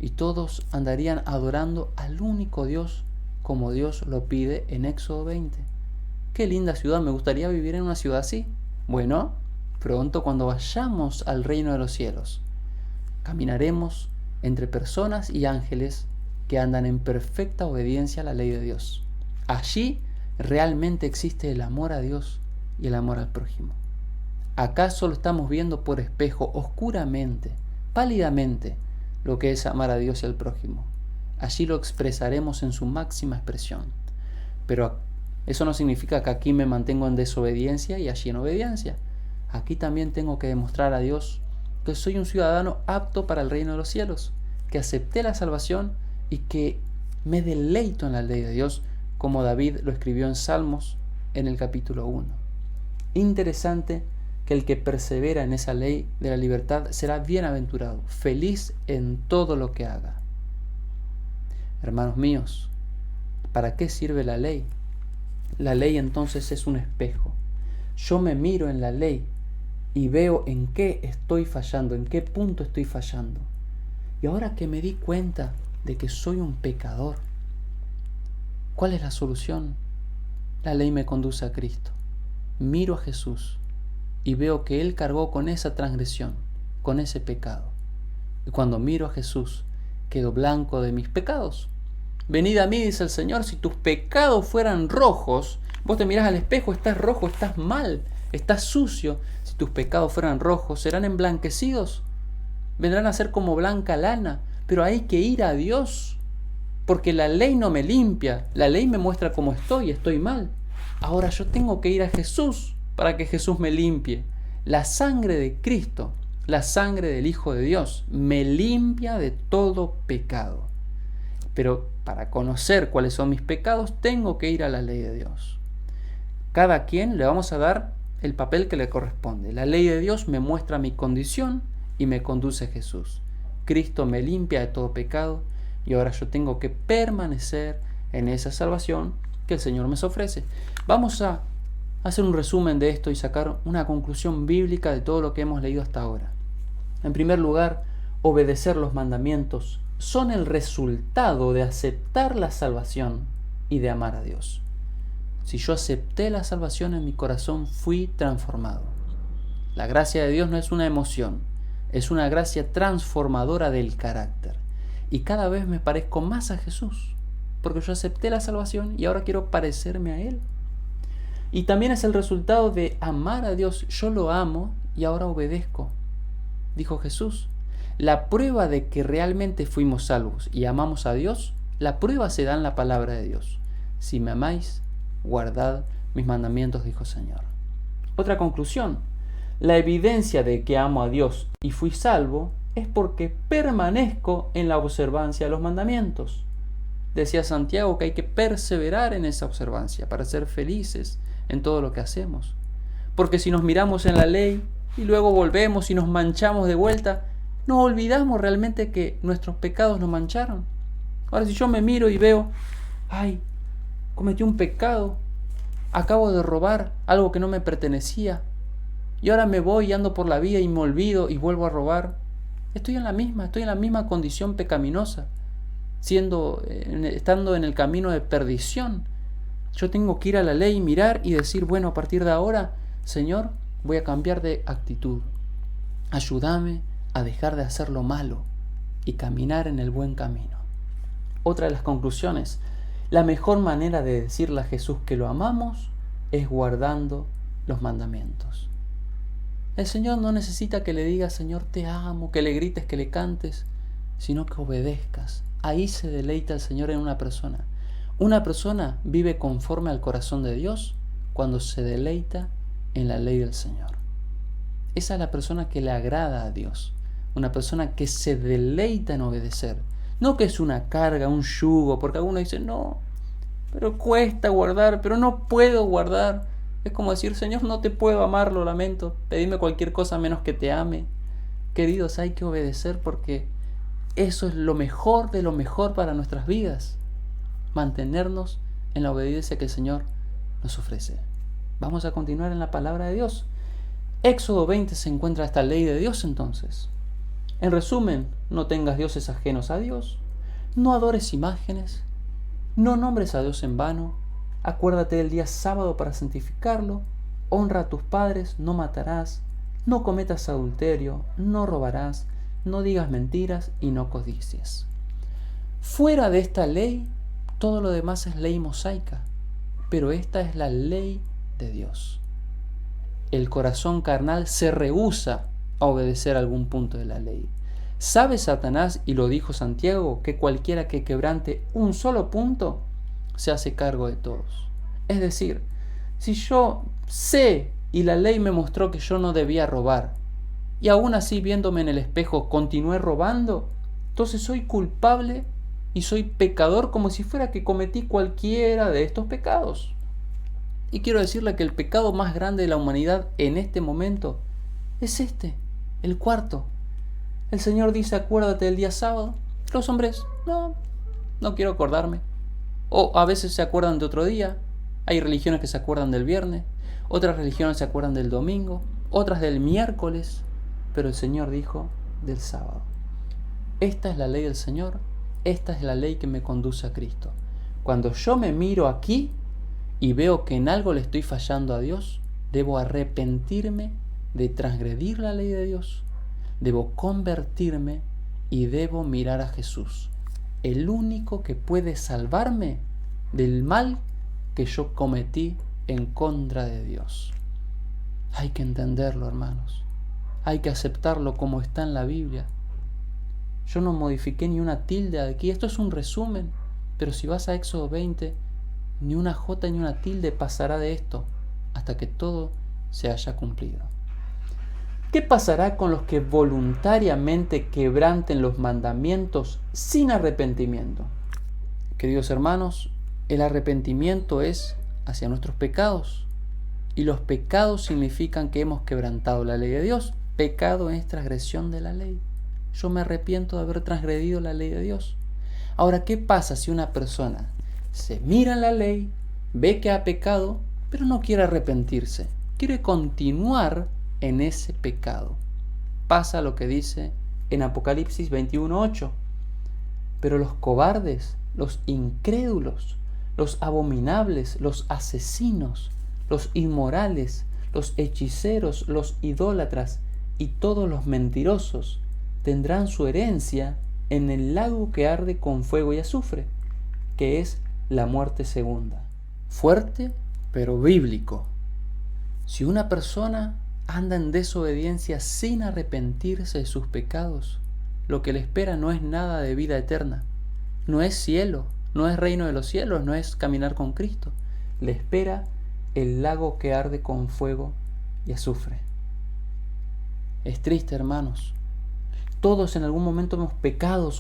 Y todos andarían adorando al único Dios como Dios lo pide en Éxodo 20. Qué linda ciudad, me gustaría vivir en una ciudad así. Bueno, pronto cuando vayamos al reino de los cielos, caminaremos entre personas y ángeles que andan en perfecta obediencia a la ley de Dios. Allí realmente existe el amor a Dios y el amor al prójimo. Acá solo estamos viendo por espejo, oscuramente, pálidamente, lo que es amar a Dios y al prójimo. Allí lo expresaremos en su máxima expresión. Pero eso no significa que aquí me mantengo en desobediencia y allí en obediencia. Aquí también tengo que demostrar a Dios que soy un ciudadano apto para el reino de los cielos, que acepté la salvación y que me deleito en la ley de Dios, como David lo escribió en Salmos en el capítulo 1. Interesante que el que persevera en esa ley de la libertad será bienaventurado, feliz en todo lo que haga. Hermanos míos, ¿para qué sirve la ley? La ley entonces es un espejo. Yo me miro en la ley y veo en qué estoy fallando, en qué punto estoy fallando. Y ahora que me di cuenta de que soy un pecador, ¿cuál es la solución? La ley me conduce a Cristo. Miro a Jesús y veo que Él cargó con esa transgresión, con ese pecado. Y cuando miro a Jesús, quedo blanco de mis pecados. Venid a mí, dice el Señor, si tus pecados fueran rojos, vos te mirás al espejo, estás rojo, estás mal, estás sucio. Si tus pecados fueran rojos, serán emblanquecidos, vendrán a ser como blanca lana. Pero hay que ir a Dios, porque la ley no me limpia, la ley me muestra cómo estoy mal. Ahora yo tengo que ir a Jesús para que Jesús me limpie. La sangre de Cristo, la sangre del Hijo de Dios, me limpia de todo pecado. Pero para conocer cuáles son mis pecados, tengo que ir a la ley de Dios. Cada quien le vamos a dar el papel que le corresponde. La ley de Dios me muestra mi condición y me conduce a Jesús. Cristo me limpia de todo pecado y ahora yo tengo que permanecer en esa salvación que el Señor me ofrece. Vamos a hacer un resumen de esto y sacar una conclusión bíblica de todo lo que hemos leído hasta ahora. En primer lugar, obedecer los mandamientos son el resultado de aceptar la salvación y de amar a Dios. Si yo acepté la salvación en mi corazón, fui transformado. La gracia de Dios no es una emoción, es una gracia transformadora del carácter. Y cada vez me parezco más a Jesús, porque yo acepté la salvación y ahora quiero parecerme a Él. Y también es el resultado de amar a Dios. Yo lo amo y ahora obedezco. Dijo Jesús, la prueba de que realmente fuimos salvos y amamos a Dios, la prueba se da en la palabra de Dios. Si me amáis, guardad mis mandamientos, dijo el Señor. Otra conclusión, la evidencia de que amo a Dios y fui salvo es porque permanezco en la observancia de los mandamientos. Decía Santiago que hay que perseverar en esa observancia para ser felices en todo lo que hacemos. Porque si nos miramos en la ley y luego volvemos y nos manchamos de vuelta, nos olvidamos realmente que nuestros pecados nos mancharon. Ahora si yo me miro y veo, cometí un pecado, acabo de robar algo que no me pertenecía, y ahora me voy y ando por la vida y me olvido y vuelvo a robar, estoy en la misma condición pecaminosa, estando en el camino de perdición. Yo tengo que ir a la ley, mirar y decir, bueno, a partir de ahora, Señor, voy a cambiar de actitud. Ayúdame a dejar de hacer lo malo y caminar en el buen camino. Otra de las conclusiones, la mejor manera de decirle a Jesús que lo amamos es guardando los mandamientos. El Señor no necesita que le digas, Señor, te amo, que le grites, que le cantes, sino que obedezcas. Ahí se deleita el Señor en una persona. Una persona vive conforme al corazón de Dios cuando se deleita en la ley del Señor. Esa es la persona que le agrada a Dios. Una persona que se deleita en obedecer. No que es una carga, un yugo, porque algunos dicen, no, pero cuesta guardar, pero no puedo guardar. Es como decir, Señor, no te puedo amar, lo lamento, pedime cualquier cosa menos que te ame. Queridos, hay que obedecer porque eso es lo mejor de lo mejor para nuestras vidas. Mantenernos en la obediencia que el Señor nos ofrece. Vamos a continuar en la palabra de Dios. Éxodo 20 se encuentra esta ley de Dios entonces. En resumen, no tengas dioses ajenos a Dios, no adores imágenes, no nombres a Dios en vano, acuérdate del día sábado para santificarlo, honra a tus padres, no matarás, no cometas adulterio, no robarás, no digas mentiras y no codicies. Fuera de esta ley, todo lo demás es ley mosaica, pero esta es la ley de Dios. El corazón carnal se rehúsa a obedecer algún punto de la ley. ¿Sabe Satanás, y lo dijo Santiago, que cualquiera que quebrante un solo punto se hace cargo de todos? Es decir, si yo sé y la ley me mostró que yo no debía robar, y aún así viéndome en el espejo continué robando, entonces soy culpable y soy pecador como si fuera que cometí cualquiera de estos pecados. Y quiero decirle que el pecado más grande de la humanidad en este momento es el cuarto. El Señor dice, acuérdate del día sábado. Los hombres, no quiero acordarme. O a veces se acuerdan de otro día. Hay religiones que se acuerdan del viernes, otras religiones se acuerdan del domingo, otras del miércoles, pero el Señor dijo del sábado. Esta es la ley del Señor, esta es la ley que me conduce a Cristo. Cuando yo me miro aquí y veo que en algo le estoy fallando a Dios, debo arrepentirme de transgredir la ley de Dios, debo convertirme y debo mirar a Jesús, el único que puede salvarme del mal que yo cometí en contra de Dios. Hay que entenderlo, hermanos. Hay que aceptarlo como está en la Biblia. Yo no modifiqué ni una tilde aquí. Esto es un resumen. Pero si vas a Éxodo 20, ni una jota ni una tilde pasará de esto hasta que todo se haya cumplido. ¿Qué pasará con los que voluntariamente quebranten los mandamientos sin arrepentimiento? Queridos hermanos, el arrepentimiento es hacia nuestros pecados. Y los pecados significan que hemos quebrantado la ley de Dios. Pecado es transgresión de la ley. Yo me arrepiento de haber transgredido la ley de Dios. Ahora, ¿qué pasa si una persona se mira en la ley, ve que ha pecado, pero no quiere arrepentirse? Quiere continuar en ese pecado. Pasa lo que dice en Apocalipsis 21:8. Pero los cobardes, los incrédulos, los abominables, los asesinos, los inmorales, los hechiceros, los idólatras y todos los mentirosos tendrán su herencia en el lago que arde con fuego y azufre, que es la muerte segunda. Fuerte, pero bíblico. Si una persona anda en desobediencia sin arrepentirse de sus pecados, lo que le espera no es nada de vida eterna, no es cielo, no es reino de los cielos, no es caminar con Cristo. Le espera el lago que arde con fuego y azufre. Es triste, hermanos. Todos en algún momento hemos pecado,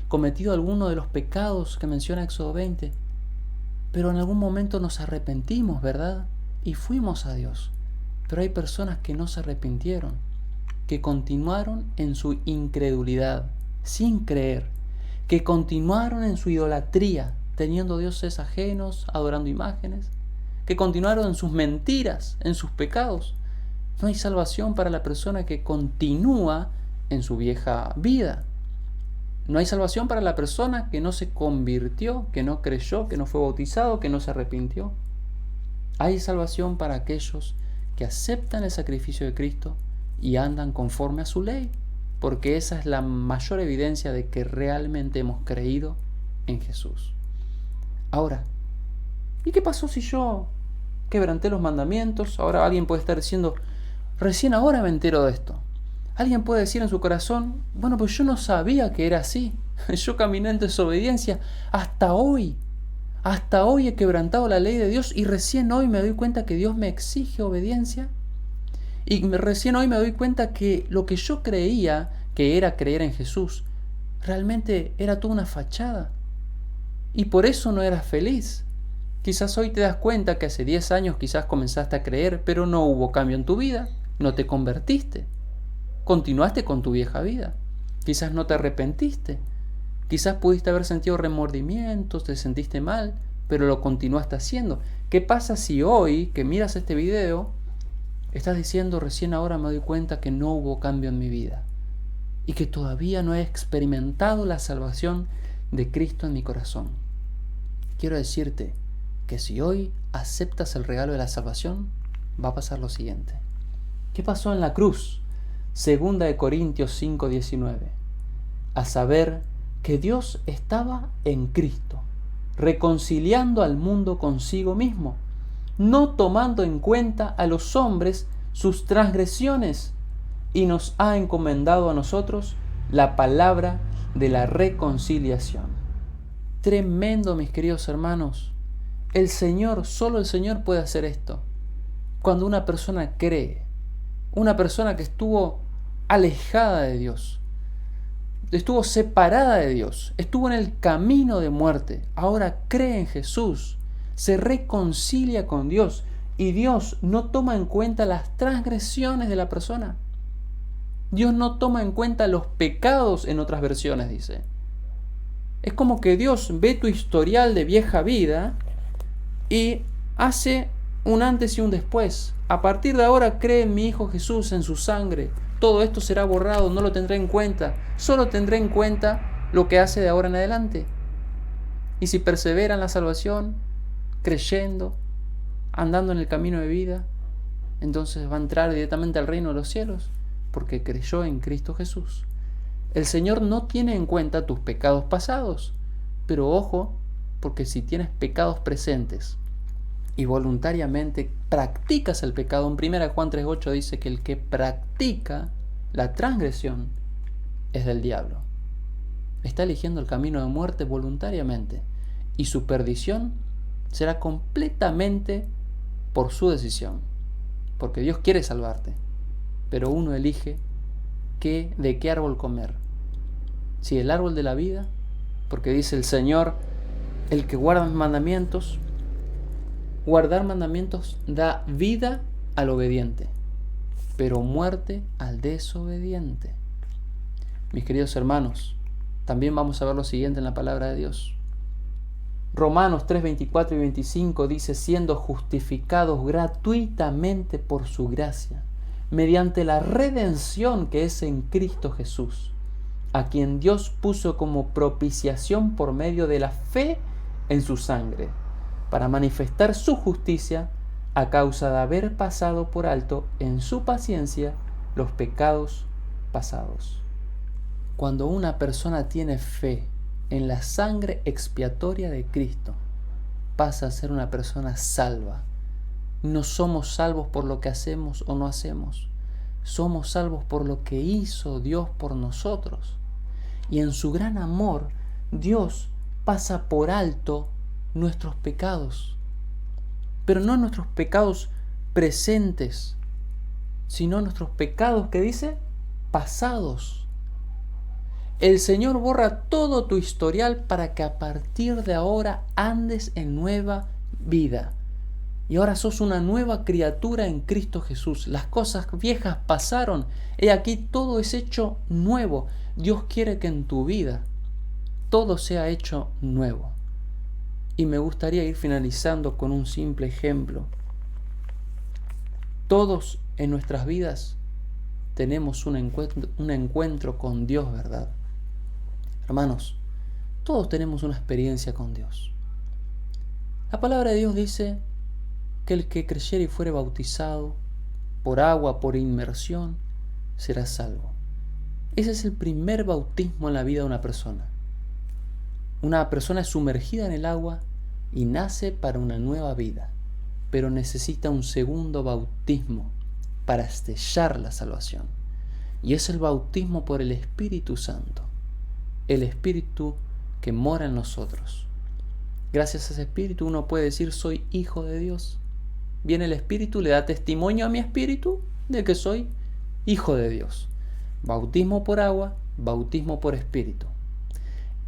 cometido alguno de los pecados que menciona Éxodo 20, pero en algún momento nos arrepentimos, ¿verdad? Y fuimos a Dios. Pero hay personas que no se arrepintieron, que continuaron en su incredulidad, sin creer, que continuaron en su idolatría, teniendo dioses ajenos, adorando imágenes, que continuaron en sus mentiras, en sus pecados. No hay salvación para la persona que continúa en su vieja vida. No hay salvación para la persona que no se convirtió, que no creyó, que no fue bautizado, que no se arrepintió. Hay salvación para aquellos que aceptan el sacrificio de Cristo y andan conforme a su ley, porque esa es la mayor evidencia de que realmente hemos creído en Jesús. Ahora, ¿y qué pasó si yo quebranté los mandamientos? Ahora alguien puede estar diciendo, recién ahora me entero de esto. Alguien puede decir en su corazón, bueno, pues yo no sabía que era así. Yo caminé en desobediencia hasta hoy. Hasta hoy he quebrantado la ley de Dios y recién hoy me doy cuenta que Dios me exige obediencia. Y recién hoy me doy cuenta que lo que yo creía que era creer en Jesús realmente era toda una fachada. Y por eso no eras feliz. Quizás hoy te das cuenta que hace 10 años quizás comenzaste a creer, pero no hubo cambio en tu vida, no te convertiste, continuaste con tu vieja vida. Quizás no te arrepentiste, quizás pudiste haber sentido remordimientos, te sentiste mal, pero lo continuaste haciendo. ¿Qué pasa si hoy que miras este video estás diciendo recién ahora me doy cuenta que no hubo cambio en mi vida y que todavía no he experimentado la salvación de Cristo en mi corazón? Quiero decirte que si hoy aceptas el regalo de la salvación, va a pasar lo siguiente. ¿Qué pasó en la cruz? 2 Corintios 5:19. A saber que Dios estaba en Cristo, reconciliando al mundo consigo mismo, no tomando en cuenta a los hombres sus transgresiones, y nos ha encomendado a nosotros la palabra de la reconciliación. Tremendo, mis queridos hermanos. El Señor, solo el Señor puede hacer esto. Cuando una persona cree, una persona que estuvo alejada de Dios, estuvo separada de Dios, estuvo en el camino de muerte, ahora cree en Jesús, se reconcilia con Dios y Dios no toma en cuenta las transgresiones de la persona. Dios no toma en cuenta los pecados, en otras versiones dice. Es como que Dios ve tu historial de vieja vida y hace un antes y un después. A partir de ahora cree en mi Hijo Jesús, en su sangre. Todo esto será borrado, no lo tendré en cuenta. Solo tendré en cuenta lo que hace de ahora en adelante. Y si persevera en la salvación, creyendo, andando en el camino de vida, entonces va a entrar directamente al reino de los cielos, porque creyó en Cristo Jesús. El Señor no tiene en cuenta tus pecados pasados, pero ojo, porque si tienes pecados presentes y voluntariamente practicas el pecado, en 1 Juan 3:8 dice que el que practica la transgresión es del diablo. Está eligiendo el camino de muerte voluntariamente y su perdición será completamente por su decisión, porque Dios quiere salvarte, pero uno elige de qué árbol comer. Si el árbol de la vida, porque dice el Señor, el que guarda mis mandamientos, guardar mandamientos da vida al obediente, pero muerte al desobediente. Mis queridos hermanos, también vamos a ver lo siguiente en la palabra de Dios. Romanos 3:24 y 25 dice, siendo justificados gratuitamente por su gracia, mediante la redención que es en Cristo Jesús, a quien Dios puso como propiciación por medio de la fe en su sangre, para manifestar su justicia a causa de haber pasado por alto en su paciencia los pecados pasados. Cuando una persona tiene fe en la sangre expiatoria de Cristo, pasa a ser una persona salva. No somos salvos por lo que hacemos o no hacemos. Somos salvos por lo que hizo Dios por nosotros. Y en su gran amor, Dios pasa por alto nuestros pecados. Pero no nuestros pecados presentes, sino nuestros pecados, ¿qué dice? Pasados. El Señor borra todo tu historial para que a partir de ahora andes en nueva vida. Y ahora sos una nueva criatura en Cristo Jesús. Las cosas viejas pasaron. He aquí todo es hecho nuevo. Dios quiere que en tu vida todo sea hecho nuevo. Y me gustaría ir finalizando con un simple ejemplo. Todos en nuestras vidas tenemos un encuentro con Dios, ¿verdad? Hermanos, todos tenemos una experiencia con Dios. La palabra de Dios dice que el que creyere y fuere bautizado por agua, por inmersión, será salvo. Ese es el primer bautismo en la vida de una persona. Una persona es sumergida en el agua y nace para una nueva vida, pero necesita un segundo bautismo para sellar la salvación. Y es el bautismo por el Espíritu Santo, el Espíritu que mora en nosotros. Gracias a ese Espíritu uno puede decir soy hijo de Dios. Viene el Espíritu, le da testimonio a mi espíritu de que soy hijo de Dios. Bautismo por agua, bautismo por Espíritu.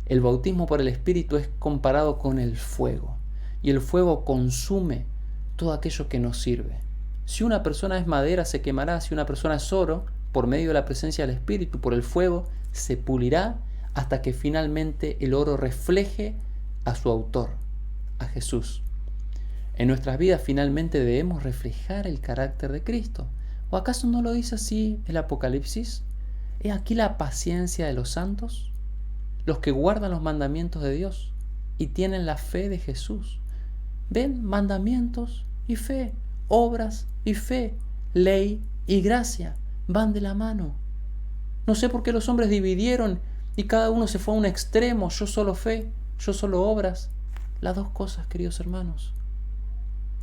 El bautismo por el Espíritu es comparado con el fuego, y el fuego consume todo aquello que nos sirve. Si una persona es madera, se quemará; si una persona es oro, por medio de la presencia del Espíritu, por el fuego, se pulirá hasta que finalmente el oro refleje a su autor, a Jesús. En nuestras vidas finalmente debemos reflejar el carácter de Cristo. ¿O acaso no lo dice así el Apocalipsis? ¿He aquí la paciencia de los santos, los que guardan los mandamientos de Dios y tienen la fe de Jesús? ¿Ven? Mandamientos y fe, obras y fe, ley y gracia van de la mano. No sé por qué los hombres dividieron y cada uno se fue a un extremo: yo solo fe, yo solo obras. Las dos cosas, queridos hermanos,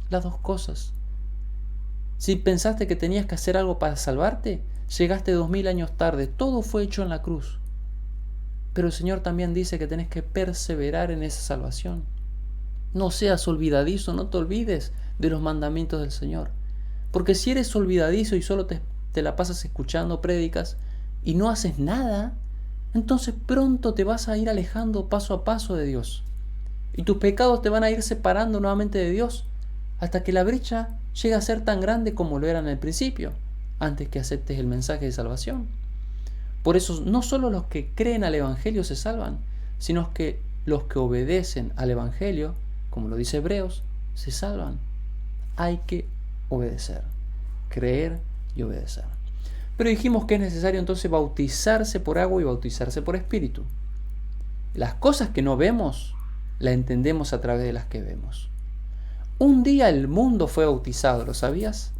las dos cosas. Si pensaste que tenías que hacer algo para salvarte, llegaste 2000 años tarde. Todo fue hecho en la cruz. Pero el Señor también dice que tenés que perseverar en esa salvación. No seas olvidadizo, no te olvides de los mandamientos del Señor. Porque si eres olvidadizo y solo te la pasas escuchando prédicas y no haces nada, entonces pronto te vas a ir alejando paso a paso de Dios. Y tus pecados te van a ir separando nuevamente de Dios, hasta que la brecha llegue a ser tan grande como lo era en el principio, antes que aceptes el mensaje de salvación. Por eso no solo los que creen al Evangelio se salvan, sino que los que obedecen al Evangelio, como lo dice Hebreos, se salvan. Hay que obedecer, creer y obedecer. Pero dijimos que es necesario entonces bautizarse por agua y bautizarse por Espíritu. Las cosas que no vemos, las entendemos a través de las que vemos. Un día el mundo fue bautizado, ¿lo sabías?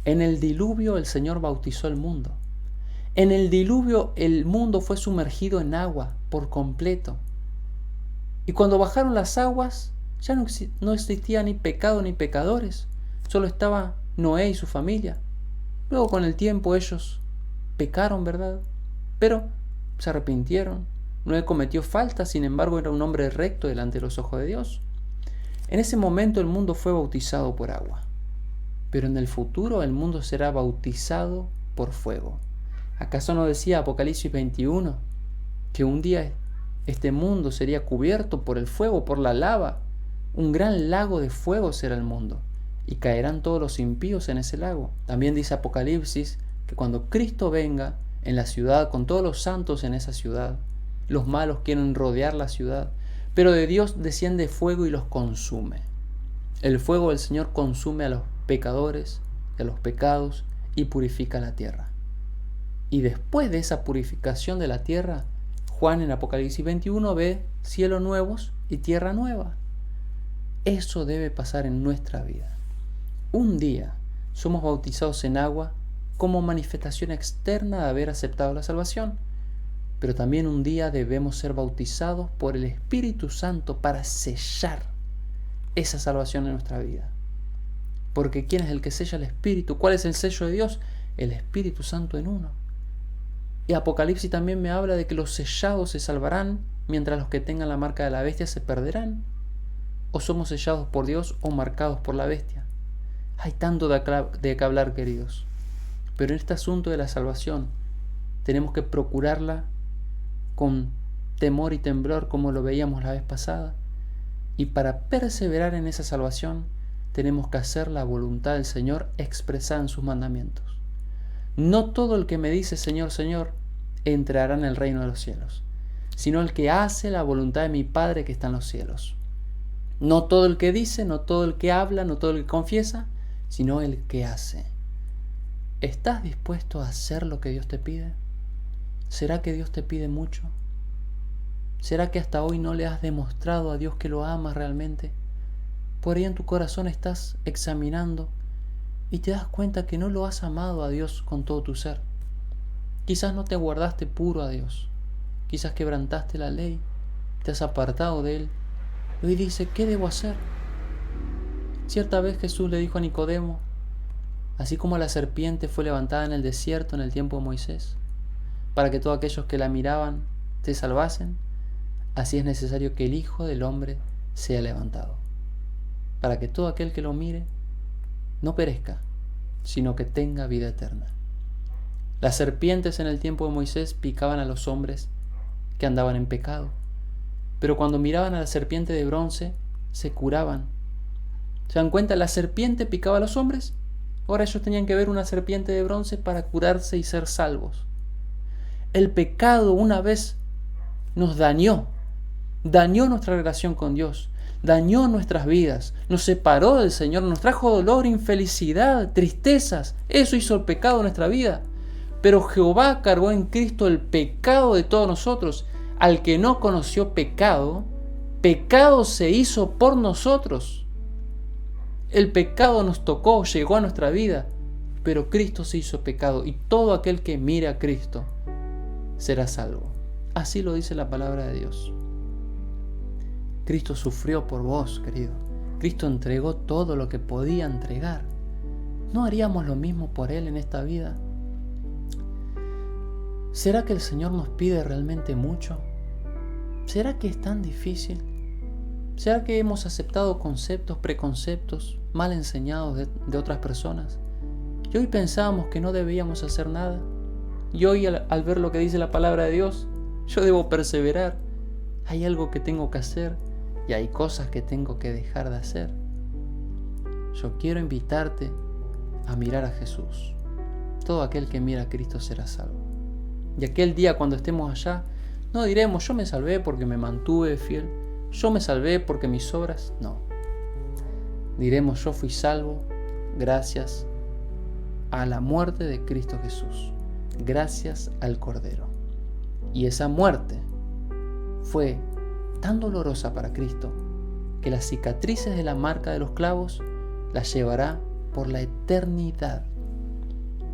En el diluvio el Señor bautizó el mundo. En el diluvio el mundo fue sumergido en agua por completo. Y cuando bajaron las aguas, ya no existía ni pecado ni pecadores. Solo estaba Noé y su familia. Luego con el tiempo ellos pecaron, ¿verdad? Pero se arrepintieron. Noé cometió falta, sin embargo era un hombre recto delante de los ojos de Dios. En ese momento el mundo fue bautizado por agua. Pero en el futuro el mundo será bautizado por fuego. ¿Acaso no decía Apocalipsis 21 que un día este mundo sería cubierto por el fuego, por la lava? Un gran lago de fuego será el mundo, y caerán todos los impíos en ese lago. También dice Apocalipsis que cuando Cristo venga en la ciudad, con todos los santos en esa ciudad, los malos quieren rodear la ciudad, pero de Dios desciende fuego y los consume. El fuego del Señor consume a los pecadores, a los pecados, y purifica la tierra. Y después de esa purificación de la tierra, Juan en Apocalipsis 21 ve cielos nuevos y tierra nueva. Eso debe pasar en nuestra vida. Un día somos bautizados en agua como manifestación externa de haber aceptado la salvación, pero también un día debemos ser bautizados por el Espíritu Santo para sellar esa salvación en nuestra vida. Porque ¿quién es el que sella el Espíritu? ¿Cuál es el sello de Dios? El Espíritu Santo en uno. Y Apocalipsis también me habla de que los sellados se salvarán, mientras los que tengan la marca de la bestia se perderán. O somos sellados por Dios o marcados por la bestia. Hay tanto de qué hablar, queridos. Pero en este asunto de la salvación tenemos que procurarla con temor y temblor, como lo veíamos la vez pasada. Y para perseverar en esa salvación tenemos que hacer la voluntad del Señor expresada en sus mandamientos. No todo el que me dice Señor, Señor, entrará en el reino de los cielos, sino el que hace la voluntad de mi Padre que está en los cielos. No todo el que dice, no todo el que habla, no todo el que confiesa, sino el que hace. ¿Estás dispuesto a hacer lo que Dios te pide? ¿Será que Dios te pide mucho? ¿Será que hasta hoy no le has demostrado a Dios que lo amas realmente? Por ahí en tu corazón estás examinando y te das cuenta que no lo has amado a Dios con todo tu ser. Quizás no te guardaste puro a Dios. Quizás quebrantaste la ley, te has apartado de Él. Y hoy dice, ¿qué debo hacer? Cierta vez Jesús le dijo a Nicodemo, así como la serpiente fue levantada en el desierto en el tiempo de Moisés, para que todos aquellos que la miraban se salvasen, así es necesario que el Hijo del Hombre sea levantado, para que todo aquel que lo mire no perezca, sino que tenga vida eterna. Las serpientes en el tiempo de Moisés picaban a los hombres que andaban en pecado, pero cuando miraban a la serpiente de bronce, se curaban. ¿Se dan cuenta? La serpiente picaba a los hombres. Ahora ellos tenían que ver una serpiente de bronce para curarse y ser salvos. El pecado una vez nos dañó nuestra relación con Dios, dañó nuestras vidas, nos separó del Señor, nos trajo dolor, infelicidad, tristezas. Eso hizo el pecado en nuestra vida. Pero Jehová cargó en Cristo el pecado de todos nosotros. Al que no conoció pecado, pecado se hizo por nosotros. El pecado nos tocó, llegó a nuestra vida, pero Cristo se hizo pecado, y todo aquel que mire a Cristo será salvo. Así lo dice la palabra de Dios. Cristo sufrió por vos, querido. Cristo entregó todo lo que podía entregar. ¿No haríamos lo mismo por Él en esta vida? ¿Será que el Señor nos pide realmente mucho? ¿Será que es tan difícil? ¿Será que hemos aceptado conceptos, preconceptos mal enseñados de otras personas? Y hoy pensábamos que no debíamos hacer nada. Y hoy al ver lo que dice la palabra de Dios, yo debo perseverar. Hay algo que tengo que hacer y hay cosas que tengo que dejar de hacer. Yo quiero invitarte a mirar a Jesús. Todo aquel que mira a Cristo será salvo. Y aquel día cuando estemos allá, no diremos, yo me salvé porque me mantuve fiel, yo me salvé porque mis obras, no. Diremos, yo fui salvo gracias a la muerte de Cristo Jesús, gracias al Cordero. Y esa muerte fue tan dolorosa para Cristo que las cicatrices de la marca de los clavos las llevará por la eternidad.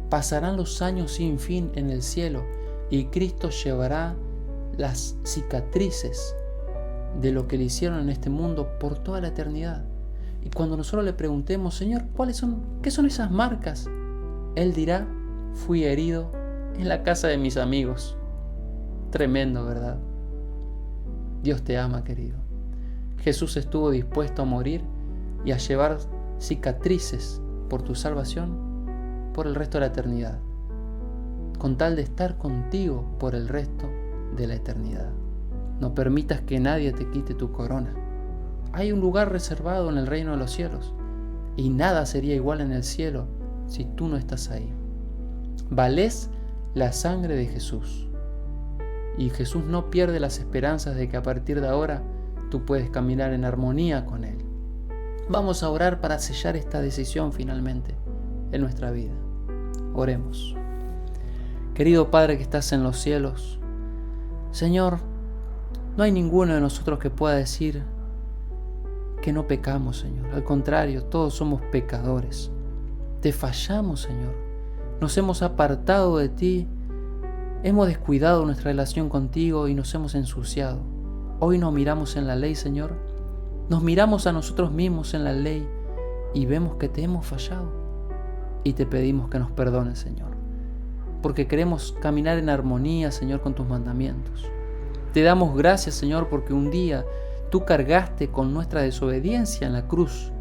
Pasarán los años sin fin en el cielo y Cristo llevará las cicatrices de lo que le hicieron en este mundo por toda la eternidad. Y cuando nosotros le preguntemos, Señor, ¿qué son esas marcas? Él dirá, fui herido en la casa de mis amigos. Tremendo, ¿verdad? Dios te ama, querido. Jesús estuvo dispuesto a morir y a llevar cicatrices por tu salvación por el resto de la eternidad, con tal de estar contigo por el resto de la eternidad. No permitas que nadie te quite tu corona. Hay un lugar reservado en el reino de los cielos y nada sería igual en el cielo si tú no estás ahí. Valés la sangre de Jesús y Jesús no pierde las esperanzas de que a partir de ahora tú puedes caminar en armonía con Él. Vamos a orar para sellar esta decisión finalmente en nuestra vida. Oremos. Querido Padre que estás en los cielos, Señor, no hay ninguno de nosotros que pueda decir que no pecamos, Señor. Al contrario, todos somos pecadores. Te fallamos, Señor. Nos hemos apartado de ti, hemos descuidado nuestra relación contigo y nos hemos ensuciado. Hoy nos miramos en la ley, Señor. Nos miramos a nosotros mismos en la ley y vemos que te hemos fallado. Y te pedimos que nos perdones, Señor, porque queremos caminar en armonía, Señor, con tus mandamientos. Te damos gracias, Señor, porque un día tú cargaste con nuestra desobediencia en la cruz.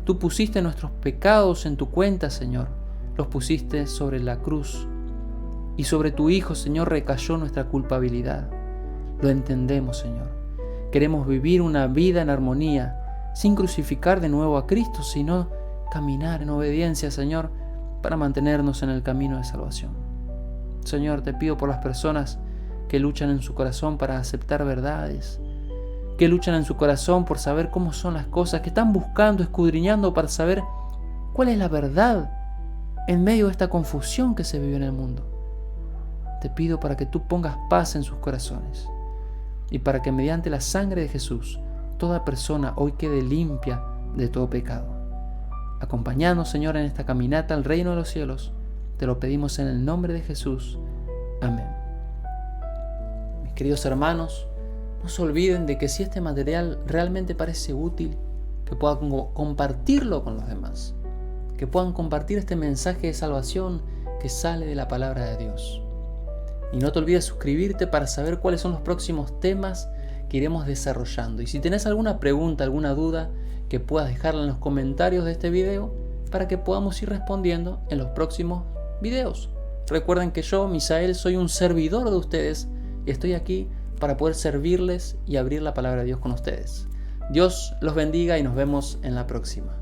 Tú pusiste nuestros pecados en tu cuenta, Señor. Los pusiste sobre la cruz. Y sobre tu Hijo, Señor, recayó nuestra culpabilidad. Lo entendemos, Señor. Queremos vivir una vida en armonía, sin crucificar de nuevo a Cristo, sino caminar en obediencia, Señor, para mantenernos en el camino de salvación. Señor, te pido por las personas que luchan en su corazón para aceptar verdades, que luchan en su corazón por saber cómo son las cosas, que están buscando, escudriñando para saber cuál es la verdad en medio de esta confusión que se vive en el mundo. Te pido para que tú pongas paz en sus corazones y para que mediante la sangre de Jesús toda persona hoy quede limpia de todo pecado. Acompáñanos, Señor, en esta caminata al reino de los cielos. Te lo pedimos en el nombre de Jesús. Amén. Mis queridos hermanos, no se olviden de que si este material realmente parece útil, que puedan compartirlo con los demás, que puedan compartir este mensaje de salvación que sale de la palabra de Dios. Y no te olvides suscribirte para saber cuáles son los próximos temas que iremos desarrollando. Y si tenés alguna pregunta, alguna duda, que puedas dejarla en los comentarios de este video para que podamos ir respondiendo en los próximos videos. Recuerden que yo, Misael, soy un servidor de ustedes y estoy aquí para poder servirles y abrir la palabra de Dios con ustedes. Dios los bendiga y nos vemos en la próxima.